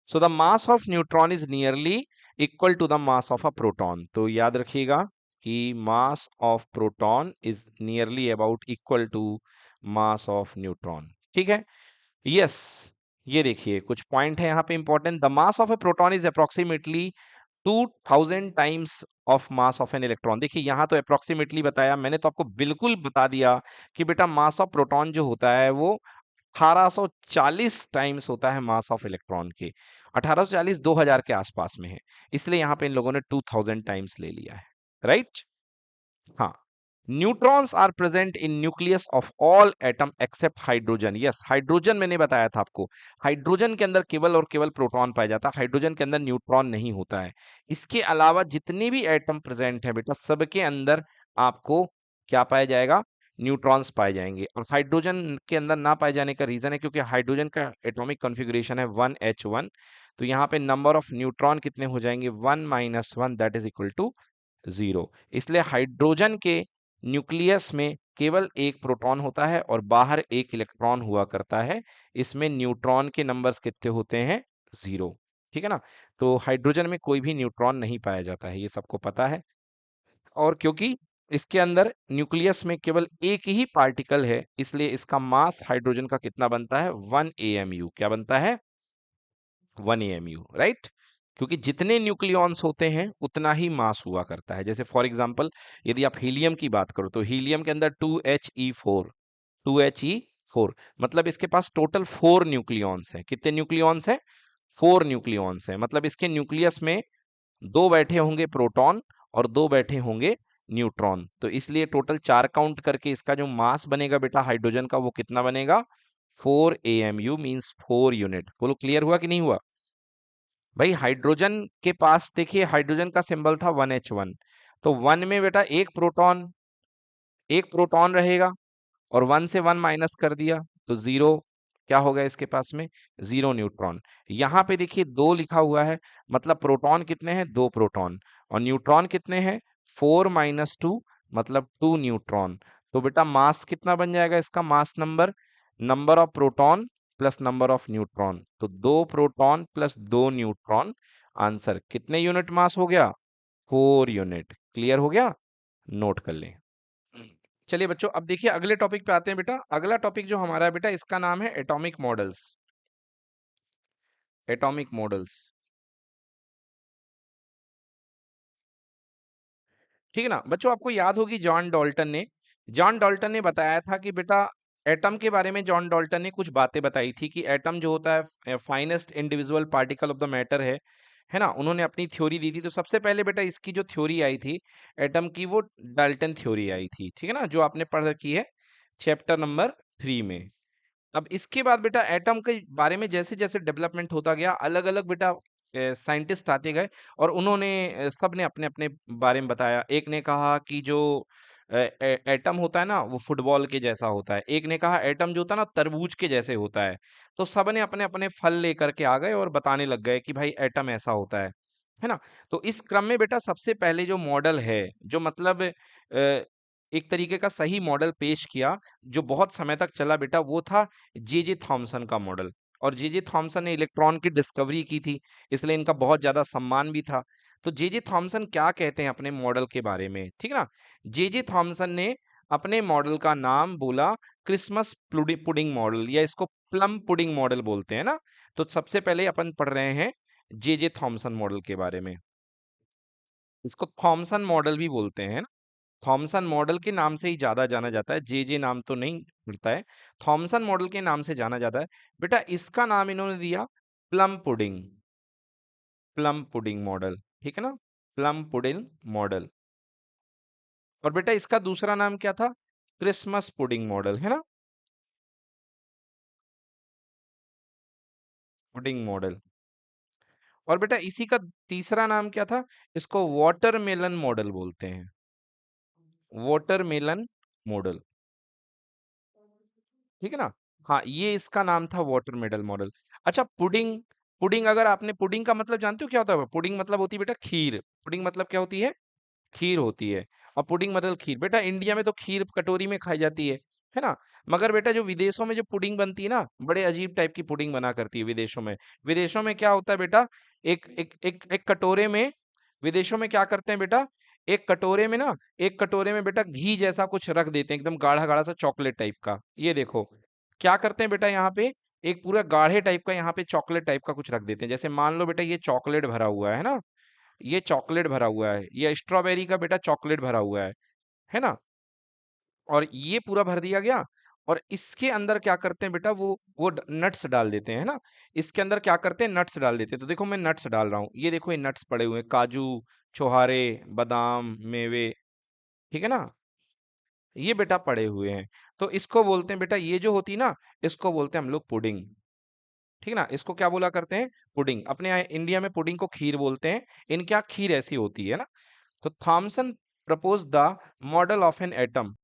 So the mass of neutron is nearly equal to the mass of a proton. तो याद रखिएगा कि mass of proton is nearly about equal to mass of neutron, ठीक है। यस, ये देखिए कुछ पॉइंट है यहाँ पे important. The mass of A proton is approximately 2000 times of mass of an electron. देखिए यहाँ तो अप्रोक्सीमेटली बताया मैंने, तो आपको बिल्कुल बता दिया कि बेटा मास ऑफ प्रोटॉन जो होता है वो 1840 टाइम्स होता है मास ऑफ इलेक्ट्रॉन के। 1840 2000 के आसपास में है, इसलिए यहाँ पे इन लोगों ने 2000 टाइम्स ले लिया है, राइट। हाँ, neutrons are present in nucleus of all atom except hydrogen. Yes, hydrogen मैंने बताया था आपको, हाइड्रोजन के अंदर केवल और केवल प्रोटॉन पाया जाता है, हाइड्रोजन के अंदर न्यूट्रॉन नहीं होता है। इसके अलावा जितने भी एटम प्रेजेंट है बेटा, सबके अंदर आपको क्या पाया जाएगा? न्यूट्रॉन्स पाए जाएंगे। और हाइड्रोजन के अंदर ना पाए जाने का रीजन है क्योंकि हाइड्रोजन का एटॉमिक कॉन्फ़िगरेशन है 1h1। तो यहाँ पे नंबर ऑफ न्यूट्रॉन कितने हो जाएंगे? 1 - 1, दैट इज इक्वल टू 0। इसलिए हाइड्रोजन के न्यूक्लियस में केवल एक प्रोटॉन होता है और बाहर एक इलेक्ट्रॉन हुआ करता है। इसमें न्यूट्रॉन के नंबर्स कितने होते हैं? 0, ठीक है ना। तो हाइड्रोजन में कोई भी न्यूट्रॉन नहीं पाया जाता है, ये सबको पता है। और क्योंकि इसके अंदर न्यूक्लियस में केवल एक ही पार्टिकल है, इसलिए इसका मास हाइड्रोजन का कितना बनता है? 1 AMU। क्या बनता है? 1 AMU, राइट। क्योंकि जितने न्यूक्लियॉन्स होते हैं उतना ही मास हुआ करता है। जैसे फॉर एग्जांपल यदि आप हीलियम की बात करो, तो हीलियम के अंदर 2He4 मतलब इसके पास टोटल 4 न्यूक्लियॉन्स हैं। कितने न्यूक्लियॉन्स हैं? 4 न्यूक्लियॉन्स हैं। मतलब इसके न्यूक्लियस में दो बैठे होंगे प्रोटॉन और दो बैठे होंगे न्यूट्रॉन। तो इसलिए टोटल 4 काउंट करके इसका जो मास बनेगा बेटा हाइड्रोजन का, वो कितना बनेगा? 4 AMU, मीन्स 4 यूनिट। बोलो क्लियर हुआ कि नहीं हुआ? भाई हाइड्रोजन के पास देखिए, हाइड्रोजन का सिंबल था 1H1। तो 1 में बेटा एक प्रोटॉन रहेगा, और 1 से 1 माइनस कर दिया तो 0। क्या होगा इसके पास में? 0 न्यूट्रॉन। यहाँ पे देखिए 2 लिखा हुआ है, मतलब प्रोटॉन कितने हैं? 2 प्रोटॉन। और न्यूट्रॉन कितने हैं? 4 - 2, मतलब 2 न्यूट्रॉन। तो बेटा मास कितना बन जाएगा इसका? Mass number, number of proton plus number of neutron, तो 2 प्रोटॉन प्लस 2 न्यूट्रॉन, आंसर कितने यूनिट मास हो गया? 4 यूनिट। क्लियर हो गया? नोट कर लें। चलिए बच्चों, अब देखिए अगले टॉपिक पे आते हैं बेटा। अगला टॉपिक जो हमारा है बेटा, इसका नाम है एटॉमिक मॉडल्स। एटॉमिक मॉडल्स, ठीक है ना बच्चों। आपको याद होगी जॉन डॉल्टन ने बताया था कि बेटा एटम के बारे में जॉन डॉल्टन ने कुछ बातें बताई थी कि एटम जो होता है finest individual particle of the matter है ना। उन्होंने अपनी थ्योरी दी थी। तो सबसे पहले बेटा इसकी जो थ्योरी आई थी एटम की, वो डाल्टन थ्योरी आई थी, ठीक है ना, जो आपने पढ़ रखी है चैप्टर नंबर 3 में। अब इसके बाद बेटा एटम के बारे में जैसे जैसे डेवलपमेंट होता गया, अलग अलग बेटा साइंटिस्ट आते गए और उन्होंने सब ने अपने अपने बारे में बताया। एक ने कहा कि जो एटम होता है ना वो फुटबॉल के जैसा होता है, एक ने कहा एटम जो होता है ना तरबूज के जैसे होता है। तो सब ने अपने अपने फल लेकर के आ गए और बताने लग गए कि भाई एटम ऐसा होता है ना। तो इस क्रम में बेटा सबसे पहले जो मॉडल है, जो मतलब एक तरीके का सही मॉडल पेश किया, जो बहुत समय तक चला बेटा, वो था जे जे थॉमसन का मॉडल। और जे जे थॉमसन ने इलेक्ट्रॉन की डिस्कवरी की थी, इसलिए इनका बहुत ज्यादा सम्मान भी था। तो जे जे थॉमसन क्या कहते हैं अपने मॉडल के बारे में, ठीक है ना। जे जे थॉमसन ने अपने मॉडल का नाम बोला क्रिसमस पुडिंग मॉडल, या इसको प्लम पुडिंग मॉडल बोलते हैं ना। तो सबसे पहले अपन पढ़ रहे हैं जे जे थॉमसन मॉडल के बारे में। इसको थॉमसन मॉडल भी बोलते हैं ना। थॉमसन मॉडल के नाम से ही ज्यादा जाना जाता है, जे जे नाम तो नहीं मिलता है, थॉमसन मॉडल के नाम से जाना जाता है। बेटा इसका नाम इन्होंने दिया plum pudding, plum pudding model, ठीक है ना, प्लम पुडिंग मॉडल। और बेटा इसका दूसरा नाम क्या था? क्रिसमस पुडिंग मॉडल, है ना, पुडिंग मॉडल। और बेटा इसी का तीसरा नाम क्या था? इसको वाटरमेलन मॉडल बोलते हैं, वाटरमेलन मॉडल, ठीक है ना। हाँ, ये इसका नाम था वाटर मेडल मॉडल। अच्छा, पुडिंग, पुडिंग अगर आपने, पुडिंग का मतलब जानते हो क्या होता है? पुडिंग मतलब होती है बेटा खीर। पुडिंग मतलब क्या होती है? खीर होती है। और पुडिंग मतलब खीर। बेटा इंडिया में तो खीर कटोरी में खाई जाती है ना। मगर बेटा जो विदेशों में जो पुडिंग बनती है ना, बड़े अजीब टाइप की पुडिंग बना करती है विदेशों में। विदेशों में क्या होता है बेटा, एक एक एक एक कटोरे में, विदेशों में क्या करते हैं बेटा, एक कटोरे में ना, एक कटोरे में बेटा घी जैसा कुछ रख देते हैं, एकदम गाढ़ा गाढ़ा सा चॉकलेट टाइप का। ये देखो क्या करते हैं बेटा, यहाँ पे एक पूरा गाढ़े टाइप का, यहाँ पे चॉकलेट टाइप का कुछ रख देते हैं। जैसे मान लो बेटा ये चॉकलेट भरा हुआ है ना, ये चॉकलेट भरा हुआ है, ये स्ट्रॉबेरी का बेटा चॉकलेट भरा हुआ है ना। और ये पूरा भर दिया गया। और इसके अंदर क्या करते हैं बेटा, वो नट्स डाल देते हैं ना। इसके अंदर क्या करते हैं, नट्स डाल देते हैं। तो देखो मैं नट्स डाल रहा हूँ, ये देखो ये नट्स पड़े हुए हैं, काजू, छोहारे, बादाम, मेवे, ठीक है ना, ये बेटा पड़े हुए हैं। तो इसको बोलते हैं बेटा, ये जो होती है ना, इसको बोलते हैं हम लोग पुडिंग, ठीक है ना। इसको क्या बोला करते हैं? पुडिंग। अपने यहाँ इंडिया में पुडिंग को खीर बोलते हैं, इनके यहाँ खीर ऐसी होती है ना। तो Thomson propose the model of an atom.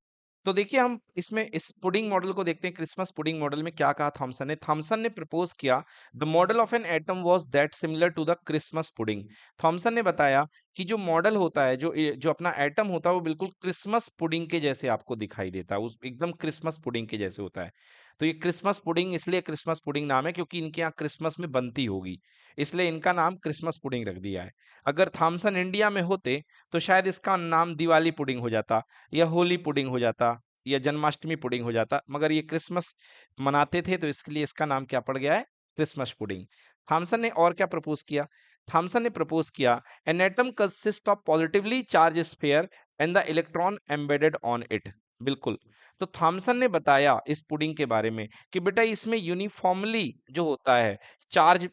तो देखिए हम इसमें इस पुडिंग मॉडल को देखते हैं। क्रिसमस पुडिंग मॉडल में क्या कहा थॉमसन ने? थॉमसन ने प्रपोज किया the model of an atom was that similar to the Christmas pudding. Thomson ने बताया कि जो मॉडल होता है, जो अपना एटम होता है, वो बिल्कुल क्रिसमस पुडिंग के जैसे आपको दिखाई देता है, उस एकदम क्रिसमस पुडिंग के जैसे होता है। तो ये क्रिसमस पुडिंग इसलिए क्रिसमस पुडिंग नाम है क्योंकि इनके यहाँ क्रिसमस में बनती होगी, इसलिए इनका नाम क्रिसमस पुडिंग रख दिया है। अगर थॉमसन इंडिया में होते तो शायद इसका नाम दिवाली पुडिंग हो जाता, या होली पुडिंग हो जाता, या जन्माष्टमी पुडिंग हो जाता। मगर ये क्रिसमस मनाते थे तो इसके लिए इसका नाम क्या पड़ गया है? Christmas pudding. थॉमसन ने और क्या प्रपोज किया? थॉमसन ने प्रपोज किया N atom consist of positively charge sphere and the electron embedded on it. बिल्कुल। तो थॉमसन ने बताया इस पुडिंग के बारे में कि बेटा इसमें यूनिफॉर्मली जो होता है चार्ज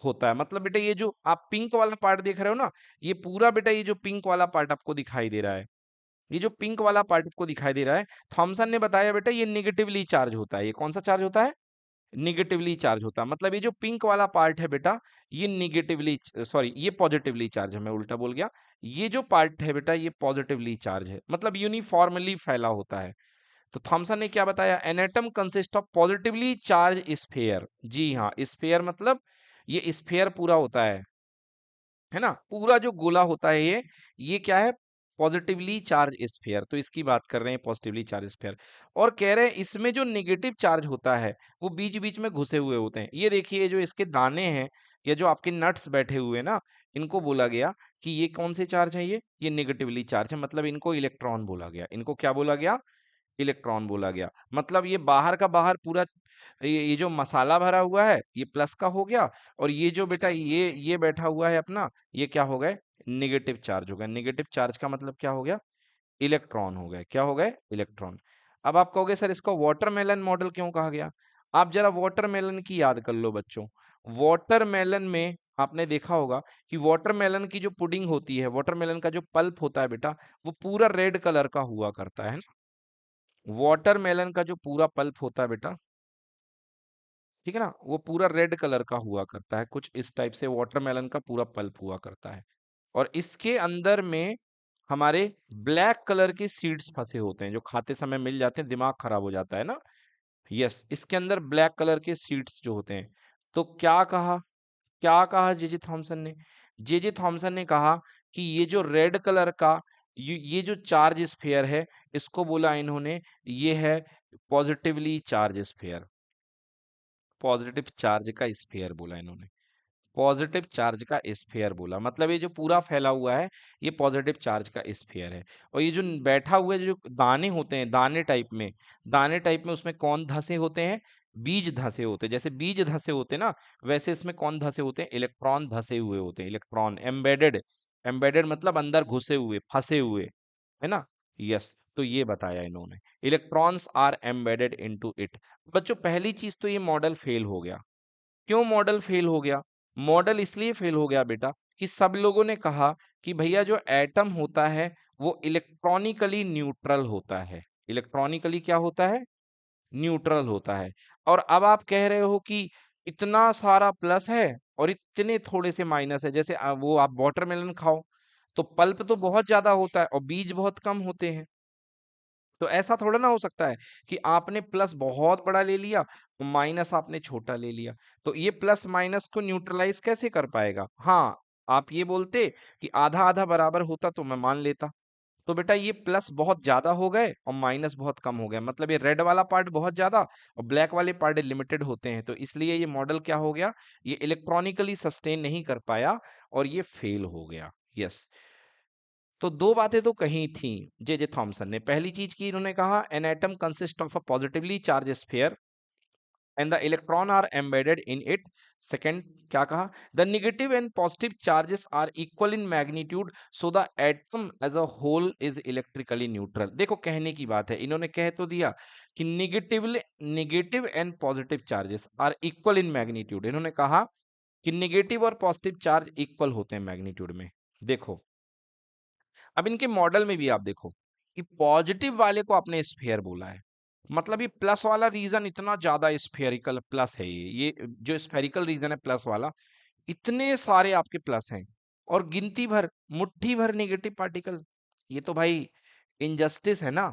होता है। मतलब बेटा ये जो आप पिंक वाला पार्ट देख रहे हो ना, ये पूरा बेटा ये जो पिंक वाला पार्ट आपको दिखाई दे रहा है, ये जो पिंक वाला पार्ट आपको दिखाई दे रहा है, थॉमसन ने बताया बेटा ये निगेटिवली चार्ज होता है। ये कौन सा चार्ज होता है? निगेटिवली चार्ज होता है। मतलब ये जो पिंक वाला पार्ट है बेटा, ये निगेटिवली, सॉरी ये पॉजिटिवली चार्ज है, मैं उल्टा बोल गया। ये जो पार्ट है बेटा, ये पॉजिटिवली चार्ज है, मतलब यूनिफॉर्मली फैला होता है। तो थॉमसन ने क्या बताया? An atom consist of positively charge sphere. जी हाँ, स्फीयर मतलब ये स्फीयर पूरा होता है ना, पूरा जो गोला होता है ये क्या है? पॉजिटिवली चार्ज स्फीयर, तो इसकी बात कर रहे हैं पॉजिटिवली चार्ज स्फीयर। और कह रहे हैं इसमें जो नेगेटिव चार्ज होता है वो बीच बीच में घुसे हुए होते हैं। ये देखिए जो इसके दाने हैं या जो आपके नट्स बैठे हुए हैं ना, इनको बोला गया कि ये कौन से चार्ज है, ये नेगेटिवली चार्ज है, मतलब इनको इलेक्ट्रॉन बोला गया। इनको क्या बोला गया? इलेक्ट्रॉन बोला गया। मतलब ये बाहर का बाहर पूरा, ये जो मसाला भरा हुआ है ये प्लस का हो गया, और ये जो बेटा ये बैठा हुआ है अपना, ये क्या हो गए? नेगेटिव चार्ज हो गया। नेगेटिव चार्ज का मतलब क्या हो गया? इलेक्ट्रॉन हो गए। क्या हो गए? इलेक्ट्रॉन। अब आप कहोगे सर इसको वाटरमेलन मॉडल क्यों कहा गया? आप जरा वाटरमेलन की याद कर लो बच्चों। वाटरमेलन में आपने देखा होगा कि वाटरमेलन की जो पुडिंग होती है, वाटरमेलन का जो पल्प होता है बेटा, वो पूरा रेड कलर का हुआ करता है ना। वाटरमेलन का जो पूरा पल्प होता है बेटा, ठीक है ना, वो पूरा रेड कलर का हुआ करता है, कुछ इस टाइप से वाटरमेलन का पूरा पल्प हुआ करता है। और इसके अंदर में हमारे ब्लैक कलर के सीड्स फंसे होते हैं, जो खाते समय मिल जाते हैं, दिमाग खराब हो जाता है ना। यस, इसके अंदर ब्लैक कलर के सीड्स जो होते हैं। तो क्या कहा जेजे थॉमसन ने? जेजे थॉमसन ने कहा कि ये जो रेड कलर का ये जो चार्ज स्फीयर है, इसको बोला इन्होंने, ये है positively charge sphere. Positive charge का स्फीयर बोला इन्होंने। पॉजिटिव चार्ज का स्फीयर बोला, मतलब ये जो पूरा फैला हुआ है ये पॉजिटिव चार्ज का स्फीयर है। और ये जो बैठा हुआ है, जो दाने होते हैं, दाने टाइप में उसमें कौन धंसे होते हैं? बीज धंसे होते हैं। जैसे बीज धंसे होते हैं ना, वैसे इसमें कौन धंसे होते हैं? इलेक्ट्रॉन धंसे हुए होते हैं। इलेक्ट्रॉन एम्बेडेड, एम्बेडेड मतलब अंदर घुसे हुए, फंसे हुए, है ना। यस, तो ये बताया इन्होंने, electrons are embedded into it. बच्चों पहली चीज तो ये मॉडल फेल हो गया। क्यों मॉडल फेल हो गया? मॉडल इसलिए फेल हो गया बेटा कि सब लोगों ने कहा कि भैया जो एटम होता है वो इलेक्ट्रॉनिकली न्यूट्रल होता है। इलेक्ट्रॉनिकली क्या होता है? न्यूट्रल होता है। और अब आप कह रहे हो कि इतना सारा प्लस है और इतने थोड़े से माइनस है। जैसे वो आप वाटरमेलन खाओ तो पल्प तो बहुत ज्यादा होता है और बीज बहुत कम होते हैं। तो ऐसा थोड़ा ना हो सकता है कि आपने प्लस बहुत बड़ा ले लिया, माइनस आपने छोटा ले लिया। तो ये प्लस माइनस को न्यूट्रलाइज कैसे कर पाएगा? हाँ, आप ये बोलते कि आधा आधा बराबर होता तो मैं मान लेता। तो बेटा ये प्लस बहुत ज्यादा हो गए और माइनस बहुत कम हो गया, मतलब ये रेड वाला पार्ट बहुत ज्यादा और ब्लैक वाले पार्ट लिमिटेड होते हैं, तो इसलिए ये मॉडल क्या हो गया? ये इलेक्ट्रॉनिकली सस्टेन नहीं कर पाया और ये फेल हो गया। यस, तो दो बातें तो कही थी जे थॉमसन ने। पहली चीज की इन्होंने कहा an atom consist of a positively charge sphere and the electron are embedded in it. Second क्या कहा? The negative and positive charges are equal in magnitude, so the atom as a whole is electrically neutral. देखो कहने की बात है, इन्होंने कह तो दिया कि negative and positive charges are equal in magnitude. इन्होंने कहा कि नेगेटिव और पॉजिटिव चार्ज इक्वल होते हैं मैग्नीट्यूड में। देखो अब इनके मॉडल में भी आप देखो कि पॉजिटिव वाले को आपने स्फीयर बोला है, मतलब ये प्लस वाला रीजन इतना ज्यादा स्फेरिकल प्लस है। ये जो स्फेरिकल रीजन है प्लस वाला, इतने सारे आपके प्लस हैं और गिनती भर, मुट्ठी भर नेगेटिव पार्टिकल। ये तो भाई इनजस्टिस है ना।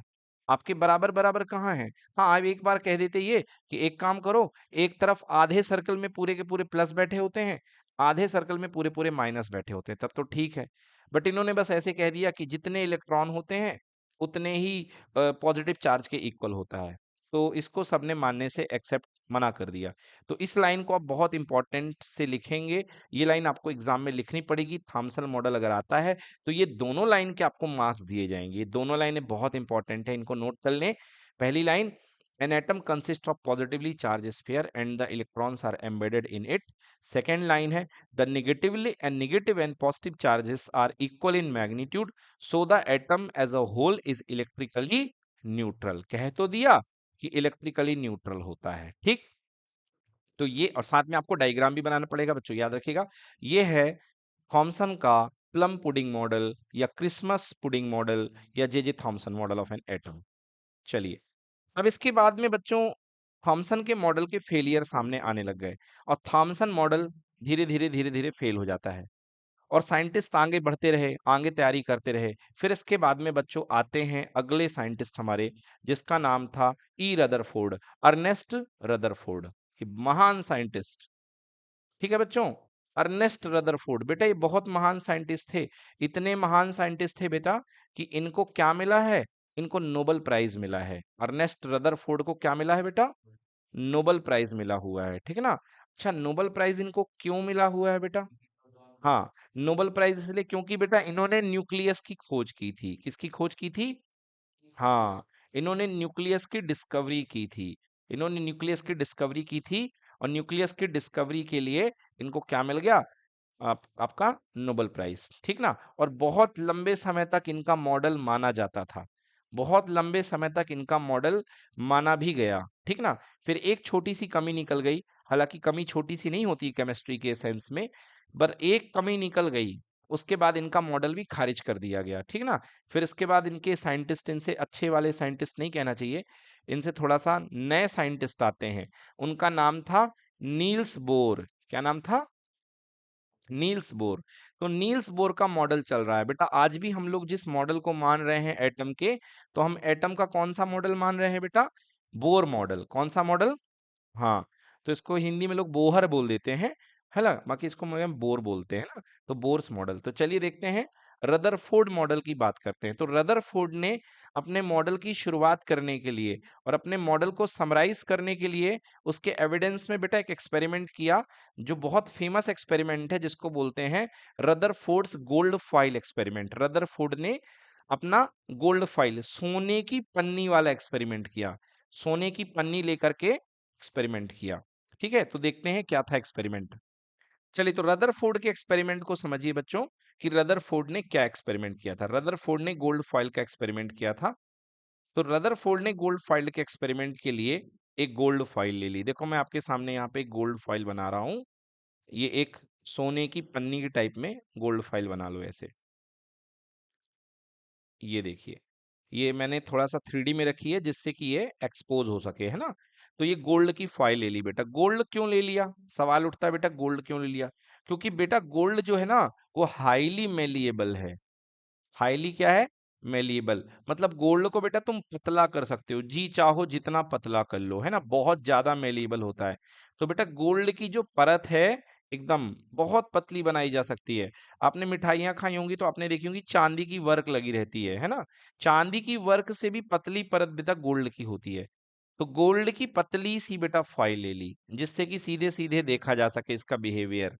आपके बराबर बराबर कहाँ है? हाँ, आप एक बार कह देते ये कि एक काम करो, एक तरफ आधे सर्कल में पूरे के पूरे प्लस बैठे होते हैं, आधे सर्कल में पूरे पूरे माइनस बैठे होते हैं, तब तो ठीक है। बट इन्होंने बस ऐसे कह दिया कि जितने इलेक्ट्रॉन होते हैं उतने ही पॉजिटिव चार्ज के इक्वल होता है। तो इसको सबने मानने से एक्सेप्ट मना कर दिया। तो इस लाइन को आप बहुत इंपॉर्टेंट से लिखेंगे। ये लाइन आपको एग्जाम में लिखनी पड़ेगी। थॉमसन मॉडल अगर आता है तो ये दोनों लाइन के आपको मार्क्स दिए जाएंगे। ये दोनों लाइनें बहुत इंपॉर्टेंट है, इनको नोट कर लें। पहली line, an atom consists of positively charged sphere and the electrons are embedded in it. Second line है, the negative and positive charges are equal in magnitude, so the atom as a whole is electrically neutral। कह तो दिया कि electrically neutral होता है, ठीक। तो ये, और साथ में आपको डायग्राम भी बनाना पड़ेगा बच्चों, याद रखिएगा। ये है थॉमसन का प्लम पुडिंग मॉडल या क्रिसमस पुडिंग मॉडल या J Thomson model of an atom. चलिए, अब इसके बाद में बच्चों थॉमसन के मॉडल के फेलियर सामने आने लग गए और थॉमसन मॉडल धीरे धीरे फेल हो जाता है और साइंटिस्ट आगे बढ़ते रहे, आगे तैयारी करते रहे। फिर इसके बाद में बच्चों आते हैं अगले साइंटिस्ट हमारे, जिसका नाम था ई रदरफोर्ड, अर्नेस्ट रदरफोर्ड, महान साइंटिस्ट। ठीक है बच्चों, अर्नेस्ट रदरफोर्ड, बेटा ये बहुत महान साइंटिस्ट थे। इतने महान साइंटिस्ट थे बेटा कि इनको क्या मिला है, इनको नोबेल प्राइज मिला है। अर्नेस्ट रदरफोर्ड को क्या मिला है बेटा, नोबेल प्राइज मिला हुआ है, ठीक है ना। अच्छा, नोबेल प्राइज इनको क्यों मिला हुआ है बेटा, हाँ, नोबेल प्राइज इसलिए क्योंकि बेटा इन्होंने न्यूक्लियस की खोज की थी। किसकी खोज की थी, हाँ, इन्होंने न्यूक्लियस की डिस्कवरी की थी। इन्होंने न्यूक्लियस की डिस्कवरी की थी, और न्यूक्लियस की डिस्कवरी के लिए इनको क्या मिल गया, आपका नोबेल प्राइज, ठीक ना। और बहुत लंबे समय तक इनका मॉडल माना जाता था, बहुत लंबे समय तक इनका मॉडल माना भी गया, ठीक ना। फिर एक छोटी सी कमी निकल गई, हालांकि कमी छोटी सी नहीं होती केमिस्ट्री के सेंस में, पर एक कमी निकल गई, उसके बाद इनका मॉडल भी खारिज कर दिया गया, ठीक ना। फिर इसके बाद इनके साइंटिस्ट, इनसे अच्छे वाले साइंटिस्ट नहीं कहना चाहिए, इनसे थोड़ा सा नए साइंटिस्ट आते हैं। उनका नाम था नील्स बोर। क्या नाम था, नील्स बोर। तो नील्स बोर का मॉडल चल रहा है बेटा। आज भी हम लोग जिस मॉडल को मान रहे हैं एटम के, तो हम एटम का कौन सा मॉडल मान रहे हैं बेटा, बोर मॉडल। कौन सा मॉडल, हाँ, तो इसको हिंदी में लोग बोहर बोल देते हैं, है ना, बाकी इसको हम बोर बोलते हैं ना, तो बोर्स मॉडल। तो चलिए देखते हैं, रदरफोर्ड मॉडल की बात करते हैं। तो रदरफोर्ड ने अपने मॉडल की शुरुआत करने के लिए और अपने मॉडल को समराइज करने के लिए उसके एविडेंस में बेटा एक एक्सपेरिमेंट किया, जो बहुत फेमस एक्सपेरिमेंट है, जिसको बोलते हैं Rutherford's gold foil experiment. Rutherford ने अपना गोल्ड फॉइल, सोने की पन्नी वाला एक्सपेरिमेंट किया, सोने की पन्नी लेकर के एक्सपेरिमेंट किया, ठीक है। तो देखते हैं क्या था एक्सपेरिमेंट। चलिए, तो रदरफोर्ड के एक्सपेरिमेंट को समझिए बच्चों, कि रदरफोर्ड ने क्या एक्सपेरिमेंट किया था। रदरफोर्ड ने गोल्ड फॉइल का एक्सपेरिमेंट किया था। तो रदरफोर्ड ने गोल्ड फॉइल के एक्सपेरिमेंट के लिए एक गोल्ड फॉइल ले ली। देखो मैं आपके सामने यहाँ पे एक गोल्ड फॉइल बना रहा हूँ। ये एक सोने की पन्नी की टाइप में गोल्ड फॉइल बना लो ऐसे। ये देखिए, ये मैंने थोड़ा सा 3D में रखी है, जिससे कि ये एक्सपोज हो सके, है ना। तो ये गोल्ड की फाइल ले ली बेटा। गोल्ड क्यों ले लिया, सवाल उठता है बेटा, गोल्ड क्यों ले लिया। क्योंकि बेटा गोल्ड जो है ना, वो हाईली मेलिएबल है। हाईली क्या है, मेलिएबल। मतलब गोल्ड को बेटा तुम पतला कर सकते हो, जी चाहो जितना पतला कर लो, है ना, बहुत ज्यादा मेलिएबल होता है। तो बेटा गोल्ड की जो परत है, एकदम बहुत पतली बनाई जा सकती है। आपने मिठाइयाँ खाई होंगी तो आपने देखी होंगी चांदी की वर्क लगी रहती है ना। चांदी की वर्क से भी पतली परत बेटा गोल्ड की होती है। तो गोल्ड की पतली सी बेटा फाइल ले ली, जिससे कि सीधे सीधे देखा जा सके इसका बिहेवियर।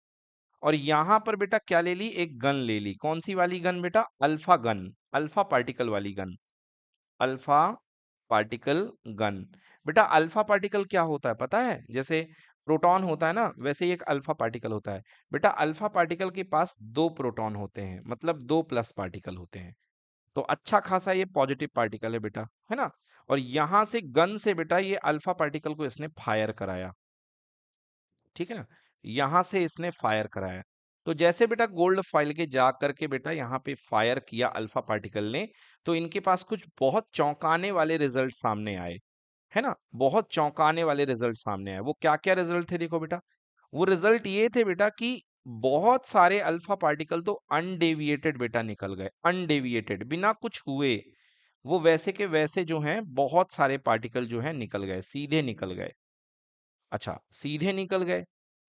और यहां पर बेटा क्या ले ली, एक गन ले ली। कौन सी वाली गन बेटा, अल्फा गन, अल्फा पार्टिकल वाली गन, अल्फा पार्टिकल गन। बेटा अल्फा पार्टिकल क्या होता है पता है, जैसे प्रोटॉन होता है ना, वैसे ही एक अल्फा पार्टिकल होता है। बेटा अल्फा पार्टिकल के पास दो प्रोटॉन होते हैं, मतलब दो प्लस पार्टिकल होते हैं। तो अच्छा खासा ये पॉजिटिव पार्टिकल है बेटा, है ना। और यहां से गन से बेटा ये अल्फा पार्टिकल को इसने फायर कराया, ठीक है ना, यहां से इसने फायर कराया। तो जैसे बेटा गोल्ड फाइल के जा करके बेटा यहाँ पे फायर किया अल्फा पार्टिकल ने, तो इनके पास कुछ बहुत चौंकाने वाले रिजल्ट सामने आए, है ना। बहुत चौंकाने वाले रिजल्ट सामने आए। वो क्या क्या रिजल्ट थे देखो बेटा। वो रिजल्ट ये थे बेटा कि बहुत सारे अल्फा पार्टिकल तो अनडेविएटेड बेटा निकल गए, अनडेविएटेड, बिना कुछ हुए। वो वैसे के वैसे जो हैं, बहुत सारे पार्टिकल जो हैं निकल गए, सीधे निकल गए। अच्छा, सीधे निकल गए।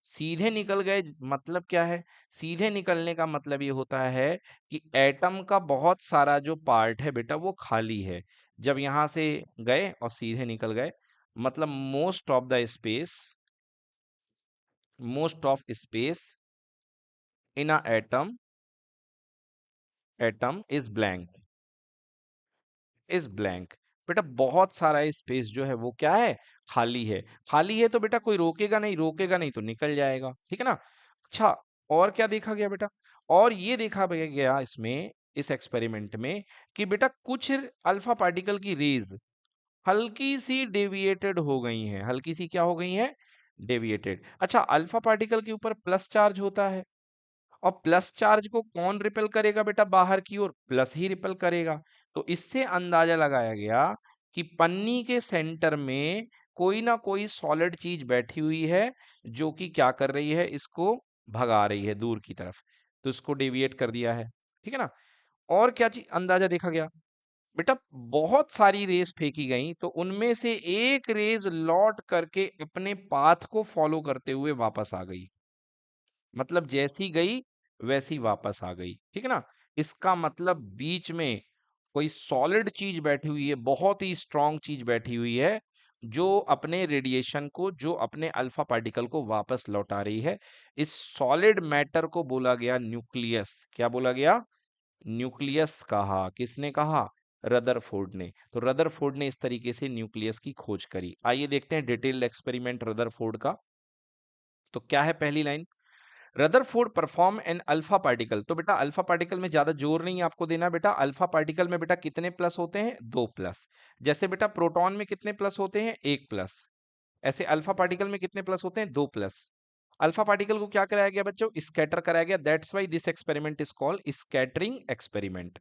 सीधे निकल गए मतलब क्या है, सीधे निकलने का मतलब ये होता है कि एटम का बहुत सारा जो पार्ट है बेटा वो खाली है। जब यहां से गए और सीधे निकल गए, मतलब most of the space, most of space in a atom, atom is blank, is blank. बेटा बहुत सारा स्पेस जो है वो क्या है, खाली है। खाली है तो बेटा कोई रोकेगा नहीं, रोकेगा नहीं तो निकल जाएगा, ठीक है ना। अच्छा, और क्या देखा गया बेटा, और ये देखा गया इसमें, इस एक्सपेरिमेंट में, कि बेटा कुछ अल्फा पार्टिकल की रेज हल्की सी डेविएटेड हो गई हैं। हल्की सी क्या हो गई हैं, डेविएटेड। अच्छा, अल्फा पार्टिकल के ऊपर प्लस चार्ज होता है, और प्लस चार्ज को कौन रिपेल करेगा बेटा, बाहर की ओर प्लस ही रिपेल करेगा। तो इससे अंदाजा लगाया गया कि पन्नी के सेंटर में कोई ना कोई सॉलिड चीज बैठी हुई है, जो कि क्या कर रही है, इसको भगा रही है दूर की तरफ। तो इसको डेविएट कर दिया है, ठीक है ना। और क्या चीज अंदाजा देखा गया बेटा, बहुत सारी रेस फेंकी गई, तो उनमें से एक रेस लौट करके अपने पाथ को फॉलो करते हुए वापस आ गई। मतलब जैसी गई वैसी वापस आ गई, ठीक है ना। इसका मतलब बीच में कोई सॉलिड चीज बैठी हुई है, बहुत ही स्ट्रांग चीज बैठी हुई है, जो अपने रेडिएशन को, जो अपने अल्फा पार्टिकल को वापस लौटा रही है। इस सॉलिड मैटर को बोला गया न्यूक्लियस। क्या बोला गया? न्यूक्लियस कहा। किसने कहा? रदरफोर्ड ने। तो रदरफोर्ड ने इस तरीके से न्यूक्लियस की खोज करी। आइए देखते हैं डिटेल्ड एक्सपेरिमेंट रदरफोर्ड का। तो क्या है पहली line? Rutherford perform an alpha particle. तो बेटा अल्फा पार्टिकल में ज्यादा जोर नहीं आपको देना बेटा। अल्फा पार्टिकल में बेटा कितने प्लस होते हैं? 2 प्लस। जैसे बेटा प्रोटॉन में कितने प्लस होते हैं? 1 प्लस। ऐसे अल्फा पार्टिकल में कितने प्लस होते हैं? 2 प्लस। अल्फा पार्टिकल को क्या कराया गया बच्चों? स्कैटर कराया गया। That's why this experiment is called scattering experiment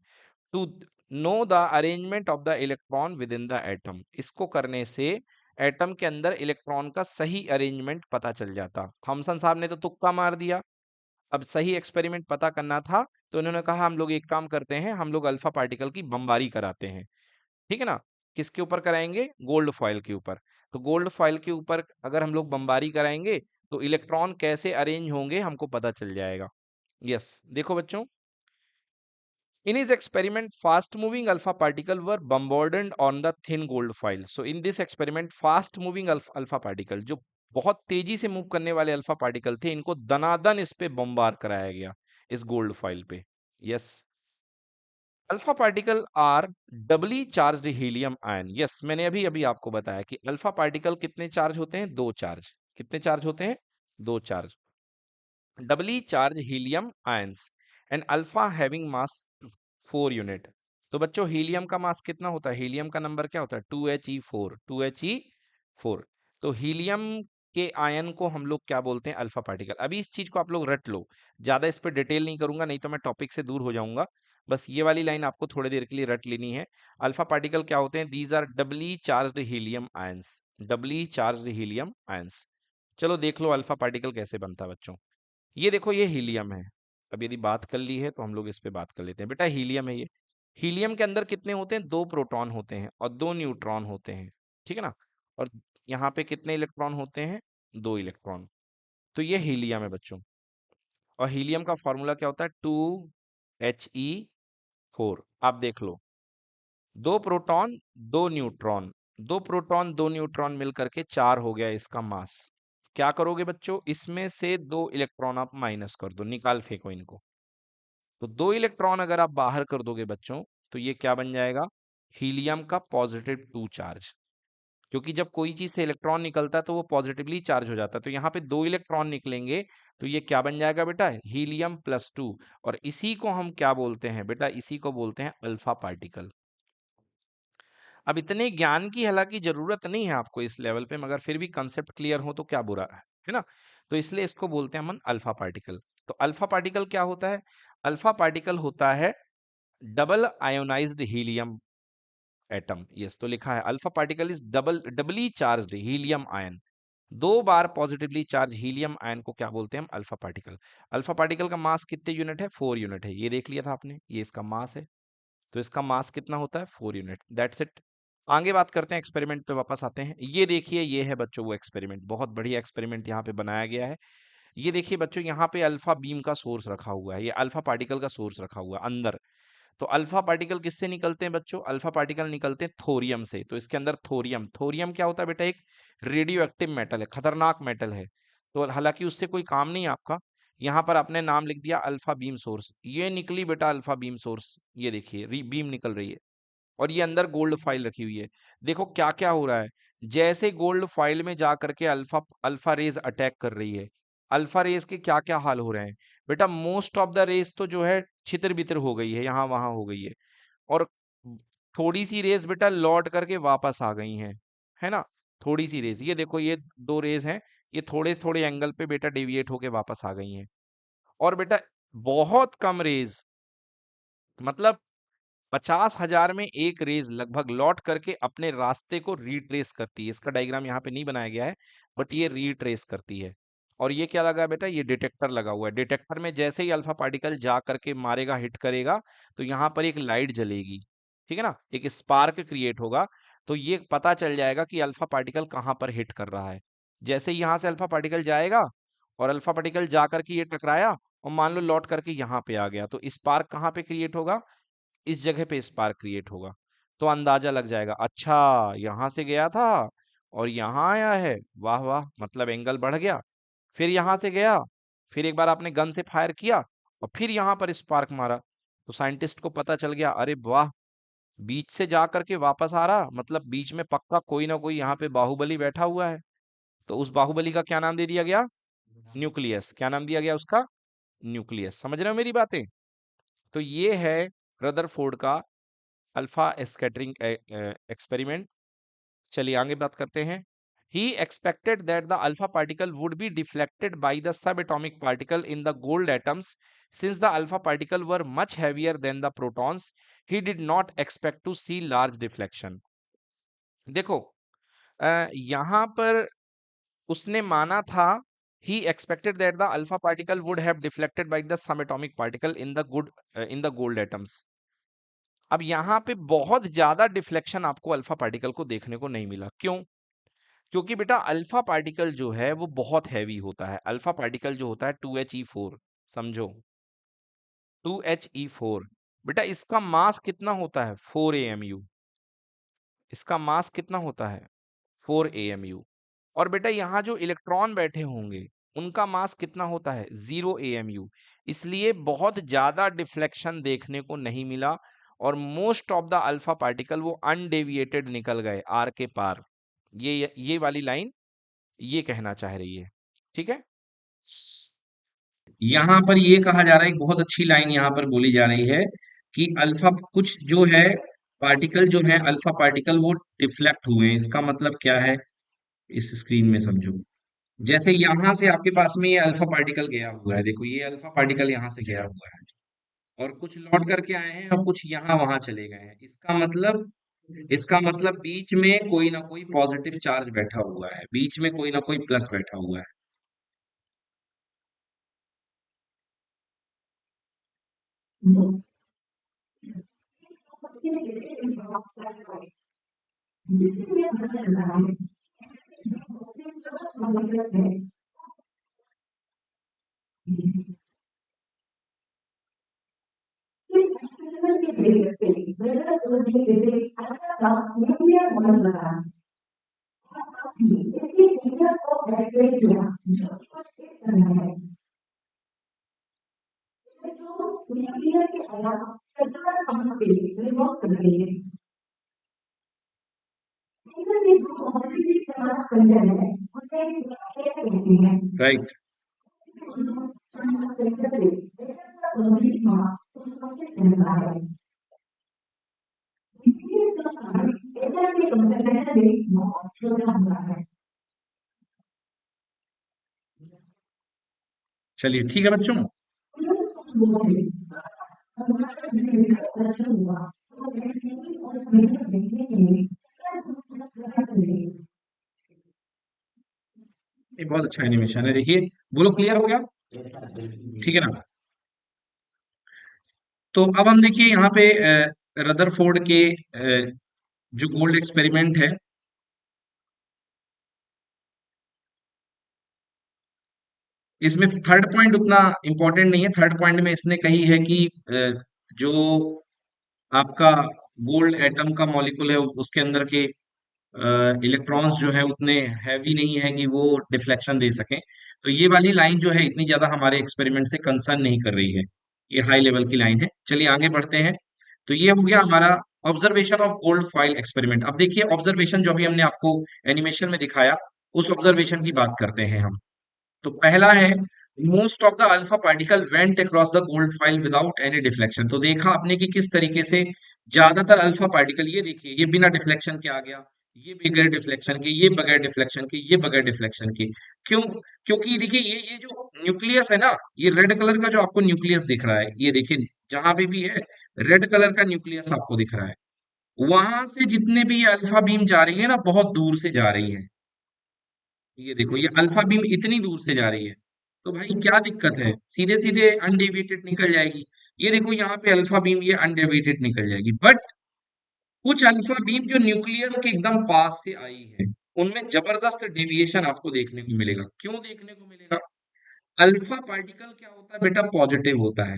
to know the arrangement of the electron within the atom. इसको करने से एटम के अंदर इलेक्ट्रॉन का सही अरेंजमेंट पता चल जाता। थॉमसन साहब ने तो तुक्का मार दिया, अब सही एक्सपेरिमेंट पता करना था, तो उन्होंने कहा हम लोग एक काम करते हैं, हम लोग अल्फा पार्टिकल की बमबारी कराते हैं, ठीक है ना। किसके ऊपर कराएंगे? गोल्ड फॉइल के ऊपर। तो गोल्ड फॉइल के ऊपर अगर हम लोग बमबारी कराएंगे तो इलेक्ट्रॉन कैसे अरेंज होंगे हमको पता चल जाएगा। यस, देखो बच्चों, in his experiment fast moving alpha particle were bombarded on the thin gold foil. So in this experiment fast moving alpha particle, जो बहुत तेजी से मूव करने वाले अल्फा पार्टिकल थे, इनको दनादन इस पे बम्बार कराया गया इस गोल्ड फॉइल पे। Yes, alpha particle are doubly charged helium ion. Yes, मैंने अभी अभी आपको बताया कि अल्फा पार्टिकल कितने चार्ज होते हैं? 2 चार्ज। कितने चार्ज होते हैं? 2 charge. Doubly charge helium ions and alpha having mass 4 unit. तो बच्चों हीलियम का मास कितना होता है? हीलियम का नंबर क्या होता है? 2He4। 2He4। तो हीलियम के आयन को हम लोग क्या बोलते हैं? Alpha particle. अभी इस चीज को आप लोग रट लो, ज्यादा इस पर डिटेल नहीं करूंगा, नहीं तो मैं टॉपिक से दूर हो जाऊंगा। बस ये वाली लाइन आपको थोड़ी देर के लिए रट लेनी है। अल्फा पार्टिकल क्या होते हैं? These are doubly charged helium ions. Doubly charged helium ions. चलो देख लो अल्फा पार्टिकल कैसे बनता है बच्चों। ये देखो, ये हीलियम है। अब यदि बात कर ली है तो हम लोग इस पे बात कर लेते हैं। बेटा हीलियम है ये। हीलियम के अंदर कितने होते हैं? 2 प्रोटॉन होते हैं और 2 न्यूट्रॉन होते हैं, ठीक है ना। और यहाँ पे कितने इलेक्ट्रॉन होते हैं? 2 इलेक्ट्रॉन। तो ये हीलियम है बच्चों। और हीलियम का फॉर्मूला क्या होता है? 2He4। आप देख लो, 2 प्रोटॉन 2 न्यूट्रॉन, 2 प्रोटॉन 2 न्यूट्रॉन मिलकर के 4 हो गया इसका मास। क्या करोगे बच्चों? इसमें से 2 इलेक्ट्रॉन आप माइनस कर दो, निकाल फेंको इनको। तो 2 इलेक्ट्रॉन अगर आप बाहर कर दोगे बच्चों, तो ये क्या बन जाएगा? हीलियम का +2 चार्ज। क्योंकि जब कोई चीज से इलेक्ट्रॉन निकलता है तो वो पॉजिटिवली चार्ज हो जाता है, तो यहाँ पे 2 इलेक्ट्रॉन निकलेंगे, तो ये क्या बन जाएगा बेटा? हीलियम +2। और इसी को हम क्या बोलते हैं बेटा? इसी को बोलते हैं अल्फा पार्टिकल। अब इतने ज्ञान की हालांकि जरूरत नहीं है आपको इस लेवल पे, मगर फिर भी कंसेप्ट क्लियर हो तो क्या बुरा है ना। तो इसलिए इसको बोलते हैं हम अल्फा पार्टिकल। तो अल्फा पार्टिकल क्या होता है? अल्फा पार्टिकल होता है double ionized helium atom. Yes, तो लिखा है alpha particle is doubly charged helium ion. 2 बार पॉजिटिवली चार्ज हीलियम आयन को क्या बोलते हैं हम? Alpha particle. अल्फा पार्टिकल का मास कितने यूनिट है? 4 यूनिट है। ये देख लिया था आपने, ये इसका मास है। तो इसका मास कितना होता है? 4 यूनिट। That's it. आगे बात करते हैं, एक्सपेरिमेंट पे वापस आते हैं। ये देखिए, ये है बच्चों वो एक्सपेरिमेंट, बहुत बढ़िया एक्सपेरिमेंट यहाँ पे बनाया गया है। ये देखिए बच्चों, यहाँ पे अल्फा बीम का सोर्स रखा हुआ है, ये अल्फा पार्टिकल का सोर्स रखा हुआ है अंदर। तो अल्फा पार्टिकल किससे निकलते हैं बच्चों? अल्फा पार्टिकल निकलते हैं थोरियम से। तो इसके अंदर थोरियम, थोरियम क्या होता है बेटा? एक रेडियो एक्टिव मेटल है, खतरनाक मेटल है। तो हालांकि उससे कोई काम नहीं आपका। यहाँ पर आपने नाम लिख दिया अल्फा बीम सोर्स। ये निकली बेटा अल्फा बीम सोर्स, ये देखिए बीम निकल रही है। और ये अंदर गोल्ड फाइल रखी हुई है। देखो क्या क्या हो रहा है। जैसे गोल्ड फाइल में जा करके अल्फा अल्फा रेज अटैक कर रही है, अल्फा रेज के क्या क्या हाल हो रहे हैं बेटा? मोस्ट ऑफ द रेज तो जो है छितर बितर हो गई है, यहाँ वहां हो गई है। और थोड़ी सी रेस बेटा लौट करके वापस आ गई हैं, है ना। थोड़ी सी रेस, ये देखो ये 2 रेस हैं, ये थोड़े थोड़े एंगल पे बेटा डेविएट होके वापस आ गई हैं। और बेटा बहुत कम रेस, मतलब 50,000 में एक रेज लगभग लौट करके अपने रास्ते को रिट्रेस करती है। इसका डायग्राम यहाँ पे नहीं बनाया गया है, बट ये रिट्रेस करती है। और ये क्या लगा है बेटा? ये डिटेक्टर लगा हुआ है। डिटेक्टर में जैसे ही अल्फा पार्टिकल जा करके मारेगा, हिट करेगा, तो यहाँ पर एक लाइट जलेगी, ठीक है ना, एक स्पार्क क्रिएट होगा। तो ये पता चल जाएगा कि अल्फा पार्टिकल कहाँ पर हिट कर रहा है। जैसे ही यहाँ से अल्फा पार्टिकल जाएगा और अल्फा पार्टिकल जा करके ये टकराया और मान लो लौट करके यहाँ पे आ गया, तो स्पार्क कहाँ पे क्रिएट होगा? इस जगह पे स्पार्क क्रिएट होगा। तो अंदाजा लग जाएगा, अच्छा यहाँ से गया था और यहाँ आया है, वाह वाह, मतलब एंगल बढ़ गया। फिर यहाँ से गया, फिर एक बार आपने गन से फायर किया और फिर यहाँ पर स्पार्क मारा, तो साइंटिस्ट को पता चल गया, अरे वाह, बीच से जा करके वापस आ रहा, मतलब बीच में पक्का कोई ना कोई यहाँ पे बाहुबली बैठा हुआ है। तो उस बाहुबली का क्या नाम दे दिया गया? न्यूक्लियस। क्या नाम दिया गया उसका? न्यूक्लियस। समझ रहे हो मेरी बातें? तो ये है रदरफोर्ड का अल्फा स्कैटरिंग एक्सपेरिमेंट। चलिए आगे बात करते हैं। He expected that the alpha particle would be deflected by the subatomic particle in the gold atoms. Since the alpha particle were much heavier than the protons, he did not expect to see large deflection. देखो, यहाँ पर उसने माना था, he expected that the alpha particle would have deflected by the subatomic particle in the gold atoms. अब यहाँ पे बहुत ज्यादा डिफ्लेक्शन आपको अल्फा पार्टिकल को देखने को नहीं मिला। क्यों? क्योंकि बेटा अल्फा पार्टिकल जो है वो बहुत हैवी होता है। अल्फा पार्टिकल जो होता है 2He4, समझो 2He4। बेटा इसका मास कितना होता है? 4 AMU। इसका मास कितना होता है? 4 AMU। और बेटा यहाँ जो इलेक्ट्रॉन बैठे होंगे उनका मास कितना होता है? 0 AMU। इसलिए बहुत ज्यादा डिफ्लेक्शन देखने को नहीं मिला और most of the alpha particle वो अनडेविएटेड निकल गए आर के पार। ये वाली लाइन ये कहना चाह रही है, ठीक है। यहाँ पर ये कहा जा रहा है, एक बहुत अच्छी लाइन यहाँ पर बोली जा रही है कि अल्फा कुछ जो है पार्टिकल जो है अल्फा पार्टिकल वो डिफ्लेक्ट हुए हैं। इसका मतलब क्या है, इस स्क्रीन में समझो। जैसे यहाँ से आपके पास में ये अल्फा पार्टिकल गया हुआ है, देखो ये अल्फा पार्टिकल यहाँ से गया हुआ है और कुछ लौट करके आए हैं और कुछ यहाँ वहां चले गए हैं। इसका मतलब बीच में कोई ना कोई पॉजिटिव चार्ज बैठा हुआ है, बीच में कोई ना कोई प्लस बैठा हुआ है। राइट। चलिए ठीक है बच्चों। ये बहुत अच्छा एनिमेशन है, देखिए। बोलो क्लियर हो गया? ठीक है ना। तो अब हम देखिए यहाँ पे रदरफोर्ड के जो गोल्ड एक्सपेरिमेंट है, इसमें थर्ड पॉइंट उतना इंपॉर्टेंट नहीं है। थर्ड पॉइंट में इसने कही है कि जो आपका गोल्ड एटम का मॉलिक्यूल है उसके अंदर के इलेक्ट्रॉन्स जो है उतने हैवी नहीं है कि वो डिफ्लेक्शन दे सकें। तो ये वाली लाइन जो है इतनी ज्यादा हमारे एक्सपेरिमेंट से कंसर्न नहीं कर रही है, ये हाई लेवल की लाइन है। चलिए आगे बढ़ते हैं। तो ये हो गया हमारा observation of gold foil experiment. अब देखिए ऑब्जर्वेशन जो अभी हमने आपको एनिमेशन में दिखाया, उस ऑब्जर्वेशन की बात करते हैं हम। तो पहला है, most of the alpha particle went across the gold file without any deflection. तो देखा आपने कि किस तरीके से ज्यादातर अल्फा पार्टिकल, ये देखिए ये बिना डिफ्लेक्शन के आ गया, ये बगैर डिफ्लेक्शन के, ये बगैर डिफ्लेक्शन के, ये बगैर डिफ्लेक्शन के। क्यों? क्योंकि देखिए ये जो न्यूक्लियस है ना, ये रेड कलर का जो आपको न्यूक्लियस दिख रहा है, ये देखिए जहां पे भी है रेड कलर का न्यूक्लियस आपको दिख रहा है, वहां से जितने भी ये अल्फा बीम जा रही है ना, बहुत दूर से जा रही है। ये देखो ये अल्फा बीम इतनी दूर से जा रही है, तो भाई क्या दिक्कत है, सीधे सीधे अनडेविएटेड निकल जाएगी। ये देखो यहाँ पे अल्फा बीम ये अनडेविएटेड निकल जाएगी, बट कुछ अल्फा बीम जो न्यूक्लियस के एकदम पास से आई है, उनमें जबरदस्त डेविएशन आपको देखने को मिलेगा। क्यों देखने को मिलेगा? अल्फा पार्टिकल क्या होता है बेटा, पॉजिटिव होता है।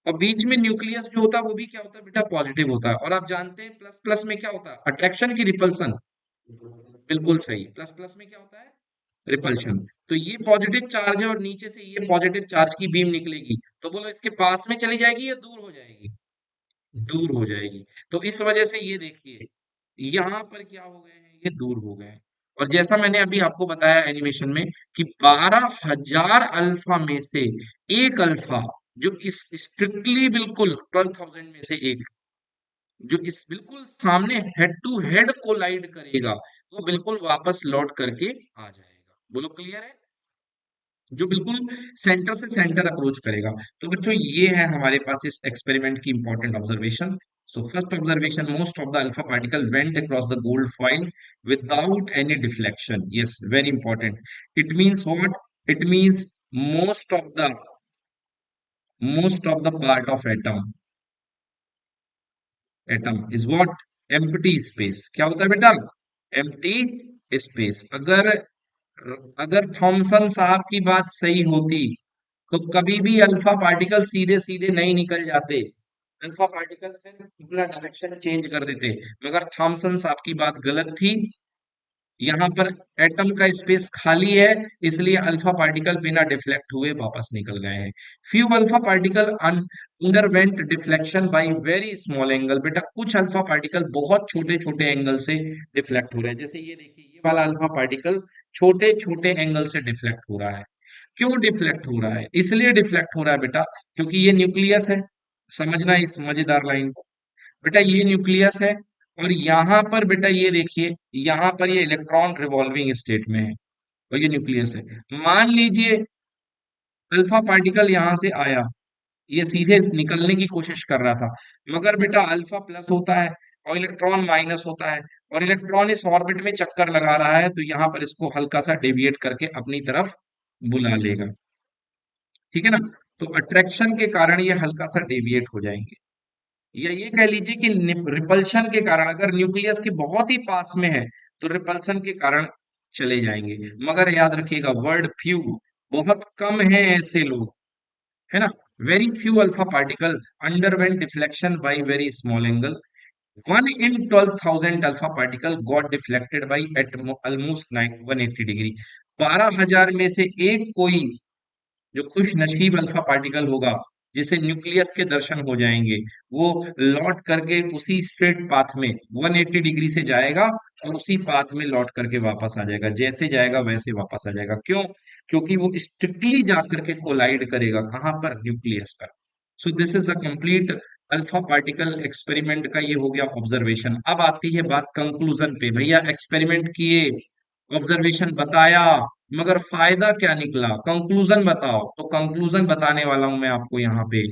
और बीच में न्यूक्लियस जो होता है वो भी क्या होता है बेटा, पॉजिटिव होता है। और आप जानते हैं प्लस प्लस में क्या होता है, अट्रैक्शन की रिपल्सन। बिल्कुल सही, प्लस प्लस में क्या होता है, रिपल्शन। तो ये पॉजिटिव चार्ज है और नीचे से ये पॉजिटिव चार्ज की बीम निकलेगी, तो बोलो इसके पास में चली जाएगी या दूर हो जाएगी, दूर हो जाएगी। तो इस वजह से ये देखिए यहाँ पर क्या हो गए हैं, ये दूर हो गए हैं। और जैसा मैंने अभी आपको बताया एनिमेशन में कि 12,000 अल्फा में से एक अल्फा, जो इस स्ट्रिक्टली बिल्कुल 12,000 में से एक, जो इस बिल्कुल सामने हेड टू हेड कोलाइड करेगा, वो बिल्कुल वापस लौट करके आ जाएगा। बोलो क्लियर है, जो बिल्कुल सेंटर से सेंटर अप्रोच करेगा। तो बच्चों ये है हमारे पास इस एक्सपेरिमेंट की important observation. So first observation, most of the alpha particle went across the gold foil without any deflection. Yes, very important. It means what, it means most of the part of atom is what, empty space. क्या होता है बेटा, empty space. अगर Thompson साहब की बात सही होती तो कभी भी अल्फा पार्टिकल सीधे सीधे नहीं निकल जाते, अल्फा पार्टिकल सिर्फ अपना डायरेक्शन चेंज कर देते। मगर थॉमसन साहब की बात गलत थी, यहाँ पर एटम का स्पेस खाली है, इसलिए अल्फा पार्टिकल बिना डिफ्लेक्ट हुए वापस निकल गए हैं। Few alpha particle underwent deflection by very small angle. बेटा कुछ अल्फा पार्टिकल बहुत छोटे छोटे एंगल से डिफ्लेक्ट हो रहे हैं, जैसे ये देखिए ये वाला अल्फा पार्टिकल छोटे छोटे एंगल से डिफ्लेक्ट हो रहा है। क्यों डिफ्लेक्ट हो रहा है, इसलिए डिफ्लेक्ट हो रहा है बेटा क्योंकि ये न्यूक्लियस है। समझना इस मजेदार लाइन को, बेटा ये न्यूक्लियस है और यहाँ पर बेटा ये देखिए, यहाँ पर ये इलेक्ट्रॉन रिवॉल्विंग स्टेट में है और ये न्यूक्लियस है। मान लीजिए अल्फा पार्टिकल यहाँ से आया, ये सीधे निकलने की कोशिश कर रहा था, मगर बेटा अल्फा प्लस होता है और इलेक्ट्रॉन माइनस होता है, और इलेक्ट्रॉन इस ऑर्बिट में चक्कर लगा रहा है, तो यहाँ पर इसको हल्का सा डेविएट करके अपनी तरफ बुला लेगा। ठीक है ना, तो अट्रैक्शन के कारण ये हल्का सा डेविएट हो जाएंगे, या ये कह लीजिए कि रिपल्शन के कारण, अगर न्यूक्लियस के बहुत ही पास में है तो रिपल्शन के कारण चले जाएंगे। मगर याद रखिएगा वर्ड फ्यू, बहुत कम है ऐसे लोग, है ना। Very few alpha particle underwent deflection by very small angle. 1 in 12,000 alpha particle got deflected by at almost 180 degree. 12,000 में से एक कोई जो खुश नसीब अल्फा पार्टिकल होगा, जिसे न्यूक्लियस के दर्शन हो जाएंगे, वो लौट करके उसी स्ट्रेट पाथ में 180 डिग्री से जाएगा और उसी पाथ में लौट करके वापस आ जाएगा, जैसे जाएगा वैसे वापस आ जाएगा। क्यों, क्योंकि वो स्ट्रिक्टली जा करके कोलाइड करेगा कहाँ पर, न्यूक्लियस पर। So this is a complete alpha particle experiment का ये हो गया ऑब्जर्वेशन। अब आती है बात कंक्लूजन पे। भैया एक्सपेरिमेंट किए, ऑब्जर्वेशन बताया, मगर फायदा क्या निकला, कंक्लूजन बताओ। तो कंक्लूजन बताने वाला हूं मैं आपको यहाँ पे।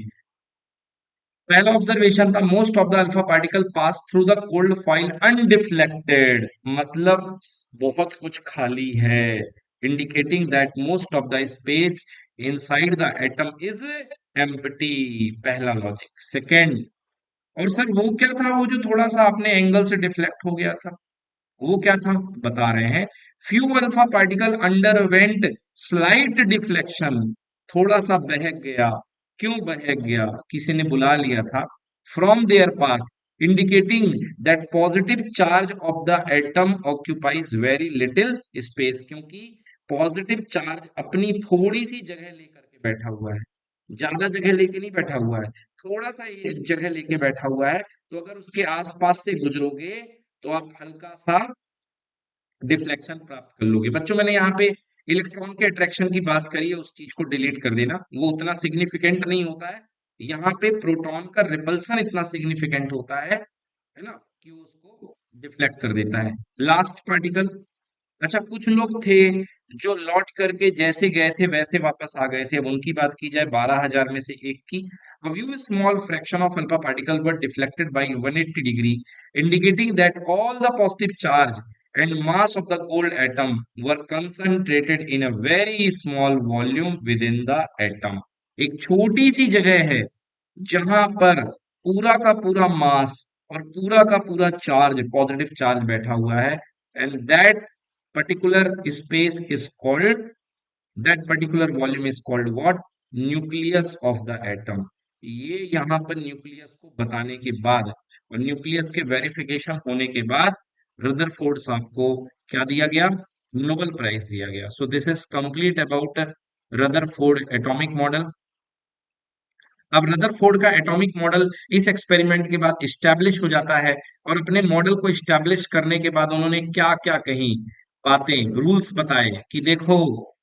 पहला ऑब्जर्वेशन था most of the alpha particle pass through the cold foil undeflected, मतलब बहुत कुछ खाली है, indicating that most of the space inside the atom is empty. पहला लॉजिक। सेकेंड, और सर वो क्या था, वो जो थोड़ा सा अपने एंगल से डिफ्लेक्ट हो गया था, वो क्या था, बता रहे हैं। Few alpha particle underwent slight deflection, थोड़ा सा बहक गया। क्यों बहक गया, किसी ने बुला लिया था, from there path, indicating that positive charge of the atom occupies very little space, क्योंकि पॉजिटिव चार्ज अपनी थोड़ी सी जगह लेकर के बैठा हुआ है, ज्यादा जगह लेके नहीं बैठा हुआ है, थोड़ा सा ये जगह लेके बैठा हुआ है। तो अगर उसके आसपास से गुजरोगे तो आप हल्का सा डिफ्लेक्शन प्राप्त कर लोगे। बच्चों मैंने यहाँ पे इलेक्ट्रॉन के अट्रैक्शन की बात करी है, उस चीज को डिलीट कर देना, वो उतना सिग्निफिकेंट नहीं होता है। यहाँ पे प्रोटॉन का रिपल्सन इतना सिग्निफिकेंट होता है ना, कि वो उसको डिफ्लेक्ट कर देता है। लास्ट पार्टिकल, अच्छा कुछ लोग थे जो लौट करके जैसे गए थे वैसे वापस आ गए थे, अब उनकी बात की जाए 12,000 में से एक की। A few small fraction of alpha particle were deflected by 180 degree, indicating that all the positive charge and mass of the gold atom were concentrated in a very small volume within the atom। एक छोटी सी जगह है जहां पर पूरा का पूरा मास और पूरा का पूरा चार्ज, पॉजिटिव चार्ज बैठा हुआ है, and that particular space is called that particular volume is called what? Nucleus of the atom. ये यहाँ पर न्यूक्लियस को बताने के बाद और न्यूक्लियस के वेरिफिकेशन होने के बाद रदरफोर्ड साहब को क्या दिया गया? नोबेल प्राइज दिया गया। So this is complete about Rutherford atomic model. अब रदरफोर्ड का एटॉमिक मॉडल इस एक्सपेरिमेंट के बाद इस्टेब्लिश हो जाता है, और अपने मॉडल को इस्टेब्लिश करने के बाद उन्होंने क्या क्या कही बातें, रूल्स बताए कि देखो,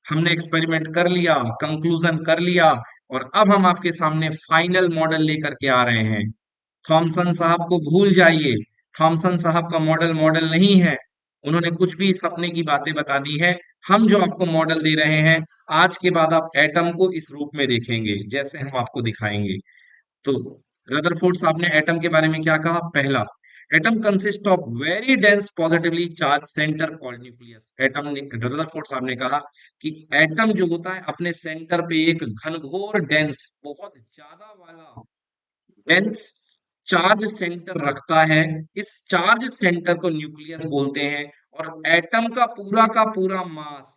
हमने एक्सपेरिमेंट कर लिया, कंक्लूजन कर लिया, और अब हम आपके सामने फाइनल मॉडल लेकर के आ रहे हैं। थॉमसन साहब को भूल जाइए। थॉमसन साहब का मॉडल मॉडल नहीं है। उन्होंने कुछ भी सपने की बातें बता दी है। हम जो आपको मॉडल दे रहे हैं, आज के बाद आप एटम को इस रूप में देखेंगे जैसे हम आपको दिखाएंगे। तो रदरफोर्ड साहब ने एटम के बारे में क्या कहा? पहला, atom consist of very dense positively charge centre called nucleus. Atom ने, रदरफोर्ड साहब ने कहा कि एटम जो होता है अपने सेंटर पे एक घनघोर डेंस, बहुत ज्यादा वाला डेंस चार्ज सेंटर रखता है। इस चार्ज सेंटर को न्यूक्लियस बोलते हैं, और एटम का पूरा मास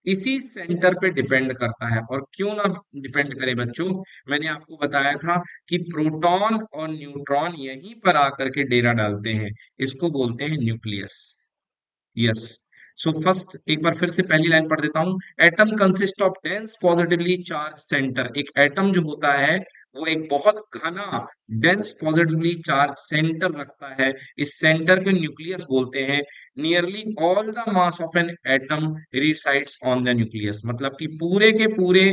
इसी सेंटर पे डिपेंड करता है। और क्यों ना डिपेंड करे बच्चों, मैंने आपको बताया था कि प्रोटॉन और न्यूट्रॉन यहीं पर आकर के डेरा डालते हैं। इसको बोलते हैं न्यूक्लियस। यस। सो फर्स्ट एक बार फिर से पहली लाइन पढ़ देता हूं। Atom consist of dense positively charge centre. एक एटम जो होता है वो एक बहुत घना डेंस पॉजिटिवली चार्ज सेंटर रखता है। इस सेंटर को न्यूक्लियस बोलते हैं। Nearly all the mass of an atom resides on the nucleus. मतलब कि पूरे के पूरे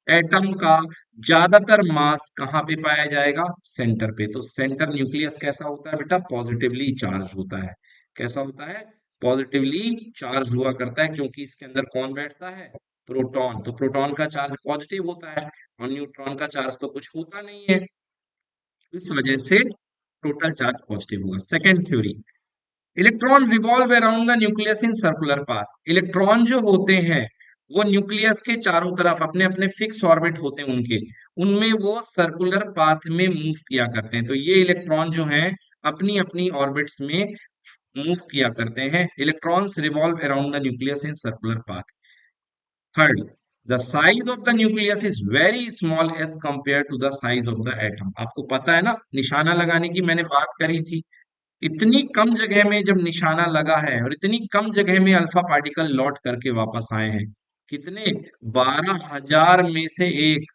एटम का ज्यादातर मास कहाँ पे पाया जाएगा? सेंटर पे। तो सेंटर न्यूक्लियस कैसा होता है बेटा? पॉजिटिवली चार्ज होता है। कैसा होता है? पॉजिटिवली चार्ज हुआ करता है, क्योंकि इसके अंदर कौन बैठता है? प्रोटॉन। तो प्रोटॉन का चार्ज पॉजिटिव होता है, और न्यूट्रॉन का चार्ज तो कुछ होता नहीं है। इस वजह से टोटल चार्ज पॉजिटिव होगा। Second theory, electron revolve around the nucleus in circular path. Electron जो होते हैं वो न्यूक्लियस के चारों तरफ अपने अपने फिक्स ऑर्बिट होते हैं उनके, उनमें वो सर्कुलर पाथ में मूव किया करते हैं। तो ये इलेक्ट्रॉन जो हैं अपनी अपनी ऑर्बिट्स में मूव किया करते हैं। Electrons revolve around the nucleus in circular path. Third, the size of the nucleus is very small as compare to the size of the atom. आपको पता है ना, निशाना लगाने की मैंने बात करी थी। इतनी कम जगह में जब निशाना लगा है, और इतनी कम जगह में अल्फा पार्टिकल लौट करके वापस आए हैं, कितने? 12,000 में से एक।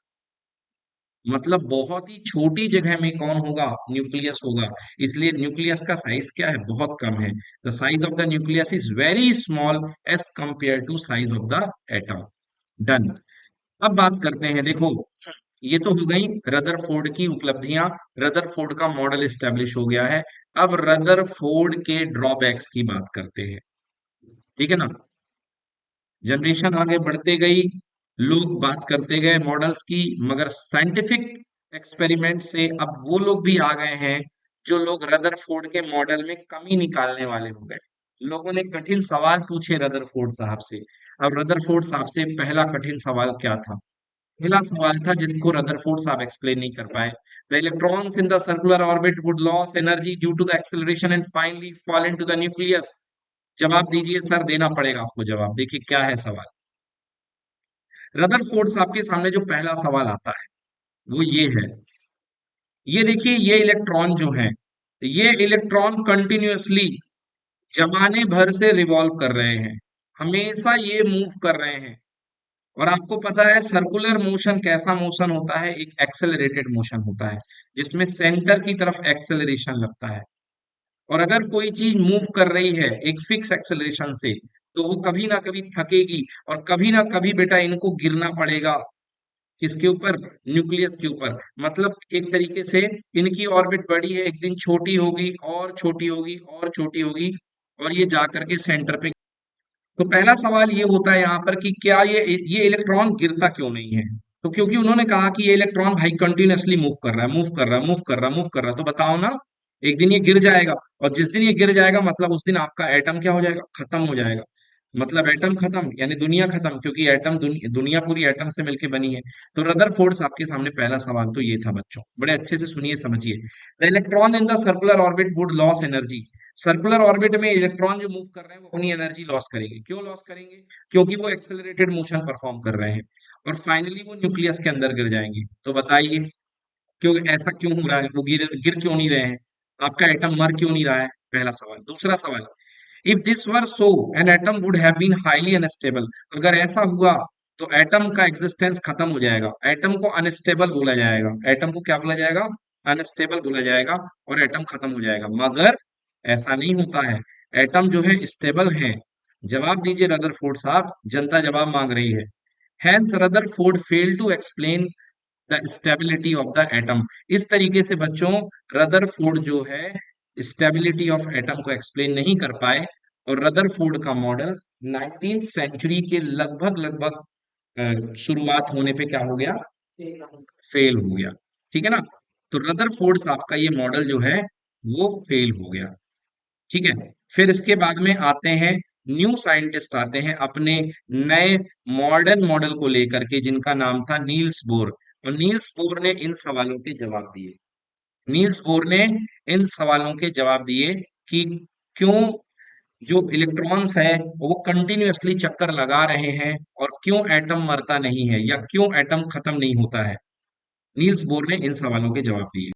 मतलब बहुत ही छोटी जगह में कौन होगा? न्यूक्लियस होगा। इसलिए न्यूक्लियस का साइज क्या है? बहुत कम है। The size of the nucleus is very small as compare to size of the atom. Done. अब बात करते हैं, देखो, ये तो हो गई रदरफोर्ड की उपलब्धियां। रदरफोर्ड का मॉडल एस्टेब्लिश हो गया है। अब रदरफोर्ड के ड्रॉबैक्स की बात करते हैं। ठीक है ना? जनरेशन आगे बढ़ते गई, लोग बात करते गए मॉडल्स की, मगर साइंटिफिक एक्सपेरिमेंट से अब वो लोग भी आ गए हैं जो लोग रदरफोर्ड के मॉडल में कमी निकालने वाले हो गए। लोगों ने कठिन सवाल पूछे रदरफोर्ड साहब से। अब रदरफोर्ड साहब से पहला कठिन सवाल क्या था? पहला सवाल था जिसको रदरफोर्ड साहब एक्सप्लेन नहीं कर पाए। The electrons in the circular orbit would lose energy due to the acceleration and finally fall into the nucleus. जवाब दीजिए सर, देना पड़ेगा आपको जवाब। देखिए क्या है सवाल। रदरफोर्ड साहब के सामने जो पहला सवाल आता है वो ये है। ये देखिए, ये इलेक्ट्रॉन जो है, ये इलेक्ट्रॉन कंटिन्यूअसली जमाने भर से रिवॉल्व कर रहे हैं। हमेशा ये मूव कर रहे हैं। और आपको पता है सर्कुलर मोशन कैसा मोशन होता है? एक एक्सेलरेटेड मोशन होता है, जिसमें सेंटर की तरफ एक्सेलरेशन लगता है। और अगर कोई चीज मूव कर रही है एक फिक्स एक्सेलरेशन से, तो वो कभी ना कभी थकेगी, और कभी ना कभी बेटा इनको गिरना पड़ेगा। किसके ऊपर? न्यूक्लियस के ऊपर। मतलब एक तरीके से इनकी ऑर्बिट बड़ी है, एक दिन छोटी होगी और छोटी होगी और छोटी होगी, और ये जा करके सेंटर पे। तो पहला सवाल ये होता है यहाँ पर कि क्या ये इलेक्ट्रॉन गिरता क्यों नहीं है? तो क्योंकि उन्होंने कहा कि ये इलेक्ट्रॉन भाई कंटिन्यूअसली मूव कर रहा है, मूव कर रहा है, मूव कर रहा है, मूव कर रहा है। तो बताओ ना, एक दिन ये गिर जाएगा, और जिस दिन ये गिर जाएगा मतलब उस दिन आपका एटम क्या हो जाएगा? खत्म हो जाएगा। मतलब एटम खत्म यानी दुनिया खत्म, क्योंकि एटम दुनिया पूरी एटम से मिलकर बनी है। तो रदरफोर्ड आपके सामने पहला सवाल तो ये था बच्चों, बड़े अच्छे से सुनिए समझिए। The electron in the circular orbit would lose energy. Circular orbit में इलेक्ट्रॉन जो मूव कर रहे हैं वो अपनी एनर्जी लॉस करेंगे। क्यों लॉस करेंगे? क्योंकि वो एक्सेलरेटेड मोशन परफॉर्म कर रहे हैं और फाइनली वो न्यूक्लियस के अंदर गिर जाएंगे। तो बताइए क्यों, ऐसा क्यों हो रहा है? वो गिर गिर क्यों नहीं रहे हैं? आपका एटम मर क्यों नहीं रहा है? पहला सवाल। दूसरा सवाल, if this were so an atom would have been highly unstable. अगर ऐसा हुआ तो एटम का एग्जिस्टेंस खत्म हो जाएगा, एटम को अनस्टेबल बोला जाएगा, एटम को क्या बोला जाएगा? अनस्टेबल बोला जाएगा और एटम खत्म हो जाएगा। मगर ऐसा नहीं होता है, एटम जो है स्टेबल है। जवाब दीजिए रदरफोर्ड साहब, जनता जवाब मांग रही है। Hans Rutherford fail to explain the stability of the atom. इस तरीके से बच्चों रदरफोर्ड जो है स्टेबिलिटी ऑफ एटम को एक्सप्लेन नहीं कर पाए और रदरफोर्ड का मॉडल 19th सेंचुरी के लगभग लगभग शुरुआत होने पे क्या हो गया? फेल हो गया। ठीक है ना? तो रदरफोर्ड साहब का ये मॉडल जो है वो फेल हो गया। ठीक है। फिर इसके बाद में आते हैं न्यू साइंटिस्ट आते हैं अपने नए मॉडर्न मॉडल को लेकर के, जिनका नाम था नील्स बोर। और नील्स बोर ने इन सवालों के जवाब दिए। नील्स बोर ने इन सवालों के जवाब दिए कि क्यों जो इलेक्ट्रॉन्स है वो कंटिन्यूअसली चक्कर लगा रहे हैं और क्यों एटम मरता नहीं है या क्यों एटम खत्म नहीं होता है। नील्स बोर ने इन सवालों के जवाब दिए।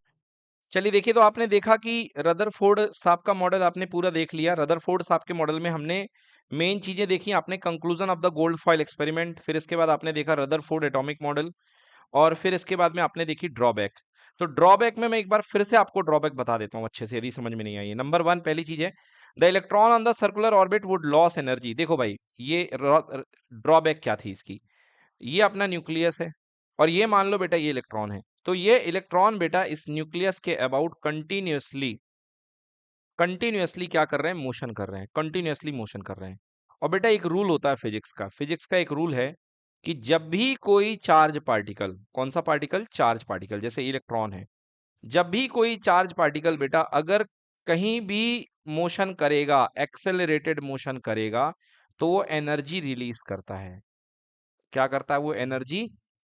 चलिए देखिए, तो आपने देखा कि रदरफोर्ड साहब का मॉडल आपने पूरा देख लिया। रदरफोर्ड साहब के मॉडल में हमने मेन चीजें देखी। आपने conclusion of the gold foil experiment, फिर इसके बाद आपने देखा रदरफोर्ड एटॉमिक मॉडल, और फिर इसके बाद में आपने देखी ड्रॉबैक। तो ड्रॉबैक में मैं एक बार फिर से आपको ड्रॉबैक बता देता हूँ अच्छे से, यदि समझ में नहीं आई है। नंबर वन, पहली चीज है, the electron on the circular orbit would lose energy. देखो भाई, ये ड्रॉबैक क्या थी इसकी? ये अपना न्यूक्लियस है और ये मान लो बेटा ये इलेक्ट्रॉन है। तो ये इलेक्ट्रॉन बेटा इस न्यूक्लियस के अबाउट कंटिन्यूअसली कंटिन्यूअसली क्या कर रहे हैं? मोशन कर रहे हैं, कंटिन्यूअसली मोशन कर रहे हैं। और बेटा एक रूल होता है फिजिक्स का, फिजिक्स का एक रूल है कि जब भी कोई चार्ज पार्टिकल, कौन सा पार्टिकल? चार्ज पार्टिकल, जैसे इलेक्ट्रॉन है, जब भी कोई चार्ज पार्टिकल बेटा अगर कहीं भी मोशन करेगा, एक्सेलरेटेड मोशन करेगा, तो वो एनर्जी रिलीज करता है। क्या करता है? वो एनर्जी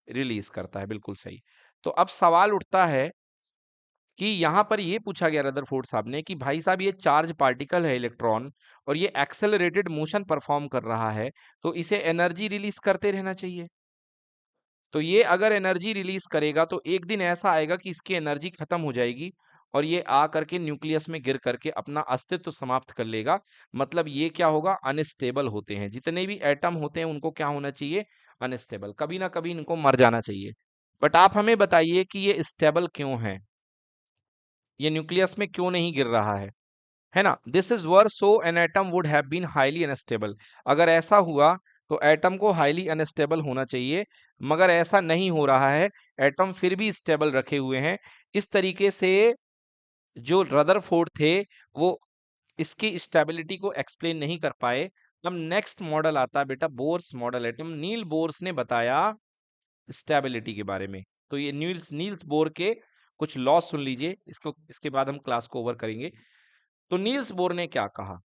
रिलीज करता है, बिल्कुल सही। तो अब सवाल उठता है कि यहां पर ये पूछा गया रदरफोर्ड साहब ने कि भाई साहब ये चार्ज पार्टिकल है इलेक्ट्रॉन और ये एक्सेलरेटेड मोशन परफॉर्म कर रहा है, तो इसे एनर्जी रिलीज करते रहना चाहिए। तो ये अगर एनर्जी रिलीज करेगा तो एक दिन ऐसा आएगा कि इसकी एनर्जी खत्म हो जाएगी और ये आ करके न्यूक्लियस में गिर करके अपना अस्तित्व समाप्त कर लेगा। मतलब ये क्या होगा? अनस्टेबल होते हैं, जितने भी एटम होते हैं उनको क्या होना चाहिए? अनस्टेबल, कभी ना कभी इनको मर जाना चाहिए। बट आप हमें बताइए कि ये स्टेबल क्यों है? ये न्यूक्लियस में क्यों नहीं गिर रहा है ना? This is were so an atom would have been highly unstable. अगर ऐसा हुआ तो एटम को हाईली अनस्टेबल होना चाहिए, मगर ऐसा नहीं हो रहा है। एटम फिर भी स्टेबल रखे हुए हैं। इस तरीके से जो रदरफोर्ड थे वो इसकी स्टेबिलिटी को एक्सप्लेन नहीं कर पाए। अब नेक्स्ट मॉडल आता है बेटा बोर्स मॉडल एटम। नील बोर्स ने बताया स्टेबिलिटी के बारे में। तो ये नील्स नील्स बोर के कुछ लॉ सुन लीजिए, इसको इसके बाद हम क्लास को ओवर करेंगे। तो नील्स बोर ने क्या कहा?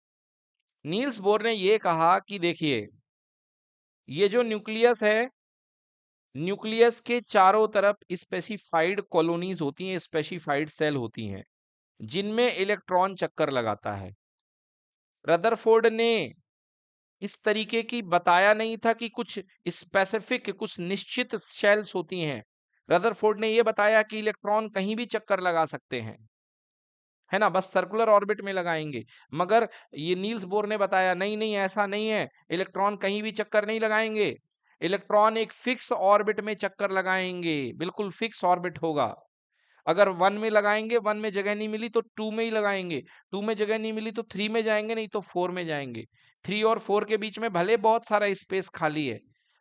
नील्स बोर ने ये कहा कि देखिए, ये जो न्यूक्लियस है, न्यूक्लियस के चारों तरफ स्पेसिफाइड कॉलोनीज होती हैं, स्पेसिफाइड सेल होती हैं, जिनमें इलेक्ट्रॉन चक्कर लगाता है। रदरफोर्ड ने इस तरीके की बताया नहीं था कि कुछ स्पेसिफिक, कुछ निश्चित शेल्स होती हैं। रदरफोर्ड ने यह बताया कि इलेक्ट्रॉन कहीं भी चक्कर लगा सकते हैं, है ना, बस सर्कुलर ऑर्बिट में लगाएंगे। मगर ये नील्स बोर ने बताया नहीं नहीं, ऐसा नहीं है, इलेक्ट्रॉन कहीं भी चक्कर नहीं लगाएंगे। इलेक्ट्रॉन एक फिक्स ऑर्बिट में चक्कर लगाएंगे, बिल्कुल फिक्स ऑर्बिट होगा। अगर वन में लगाएंगे, वन में जगह नहीं मिली तो टू में ही लगाएंगे, टू में जगह नहीं मिली तो थ्री में जाएंगे, नहीं तो फोर में जाएंगे। थ्री और फोर के बीच में भले बहुत सारा स्पेस खाली है,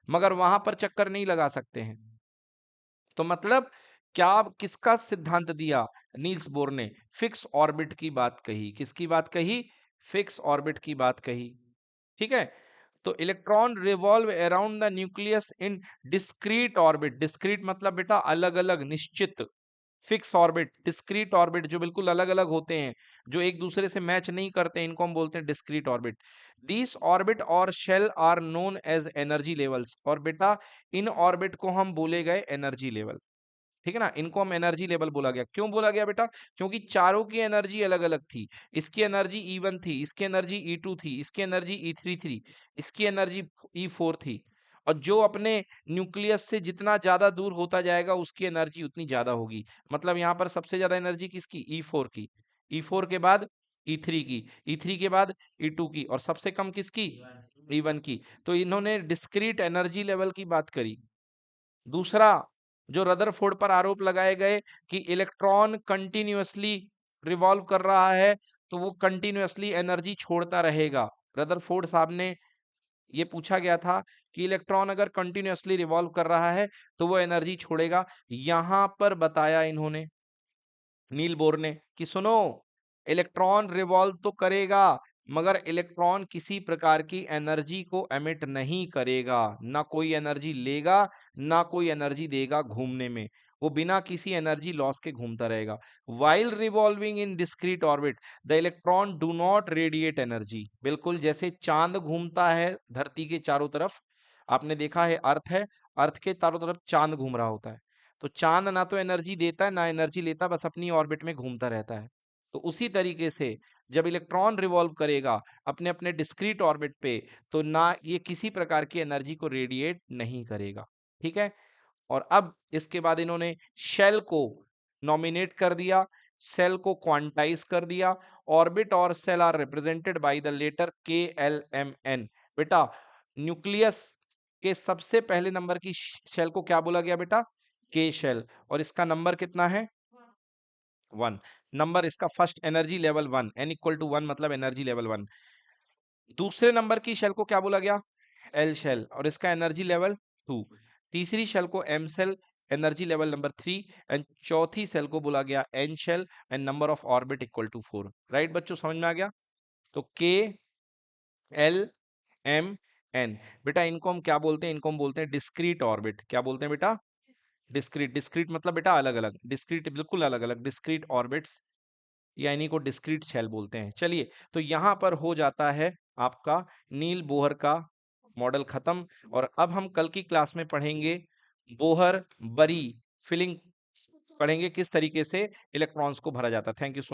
मगर वहां पर चक्कर नहीं लगा सकते हैं। तो मतलब क्या, किसका सिद्धांत दिया नील्स बोर ने? फिक्स ऑर्बिट की बात कही। किसकी बात कही? फिक्स ऑर्बिट की बात कही। ठीक है। तो electron revolve around the nucleus in discrete orbit. Discrete मतलब बेटा अलग अलग, निश्चित। फिक्स ऑर्बिट, डिस्क्रीट ऑर्बिट जो बिल्कुल अलग अलग होते हैं, जो एक दूसरे से मैच नहीं करते, इनको हम बोलते हैं डिस्क्रीट ऑर्बिट। दिस ऑर्बिट और shell are known as energy levels. और बेटा इन ऑर्बिट को हम बोले गए एनर्जी लेवल। ठीक है ना, इनको हम एनर्जी लेवल बोला गया। क्यों बोला गया बेटा? क्योंकि चारों की एनर्जी अलग अलग थी। इसकी एनर्जी E1 थी, इसकी एनर्जी E2 थी, इसकी एनर्जी E3 थी, इसकी एनर्जी E4 थी। और जो अपने न्यूक्लियस से जितना ज्यादा दूर होता जाएगा उसकी एनर्जी उतनी ज्यादा होगी। मतलब यहाँ पर सबसे ज्यादा एनर्जी किसकी? E4 की। E4 के बाद E3 की, E3 के बाद E2 की, और सबसे कम किसकी? E1 की। तो इन्होंने डिस्क्रीट एनर्जी लेवल की बात करी। दूसरा, जो रदरफोर्ड पर आरोप लगाए गए कि इलेक्ट्रॉन कंटिन्यूअसली रिवॉल्व कर रहा है, तो वो कंटिन्यूअसली एनर्जी छोड़ता रहेगा। रदरफोर्ड साहब ने ये पूछा गया था कि इलेक्ट्रॉन अगर कंटिन्यूअसली रिवॉल्व कर रहा है तो वो एनर्जी छोड़ेगा। यहां पर बताया इन्होंने, नील बोर ने, कि सुनो, इलेक्ट्रॉन रिवॉल्व तो करेगा मगर इलेक्ट्रॉन किसी प्रकार की एनर्जी को एमिट नहीं करेगा, ना कोई एनर्जी लेगा ना कोई एनर्जी देगा घूमने में। वो बिना किसी एनर्जी लॉस के घूमता रहेगा। While revolving in discrete orbit the electron do not radiate energy. बिल्कुल जैसे चांद घूमता है धरती के चारों तरफ, आपने देखा है अर्थ है, अर्थ के चारों तरफ चांद घूम रहा होता है। तो चांद ना तो एनर्जी देता है ना एनर्जी लेता, बस अपनी ऑर्बिट में घूमता रहता है। तो उसी तरीके से जब इलेक्ट्रॉन रिवॉल्व करेगा अपने अपने डिस्क्रीट ऑर्बिट पे, तो ना ये किसी प्रकार की एनर्जी को रेडिएट नहीं करेगा। ठीक है। और अब इसके बाद इन्होंने शेल को नॉमिनेट कर दिया, सेल को क्वांटाइज कर दिया। ऑर्बिट और shell are represented by the letter KLMN। बेटा, न्यूक्लियस के सबसे पहले नंबर की शेल को क्या बोला गया बेटा? के शेल। और इसका नंबर कितना है? 1 नंबर। इसका फर्स्ट एनर्जी लेवल 1, N=1 मतलब एनर्जी लेवल 1। दूसरे नंबर की शेल को क्या बोला गया? एल शेल, और इसका एनर्जी लेवल 2। तीसरी शेल को M shell, energy level number 3। And चौथी शेल को बोला गया N shell and number of orbit equal to 4। Right बच्चों, समझ में आ गया? तो KLMN, बेटा इनको हम क्या बोलते हैं? इनको हम बोलते हैं डिस्क्रीट ऑर्बिट। क्या बोलते हैं बेटा? डिस्क्रीट। डिस्क्रीट मतलब बेटा अलग अलग, डिस्क्रीट बिल्कुल अलग अलग, डिस्क्रीट ऑर्बिट्स, या इन्हीं को डिस्क्रीट शेल बोलते हैं। चलिए, तो यहां पर हो जाता है आपका नील बोहर का मॉडल खत्म। और अब हम कल की क्लास में पढ़ेंगे बोहर बरी फिलिंग, पढ़ेंगे किस तरीके से इलेक्ट्रॉन्स को भरा जाता है। Thank you so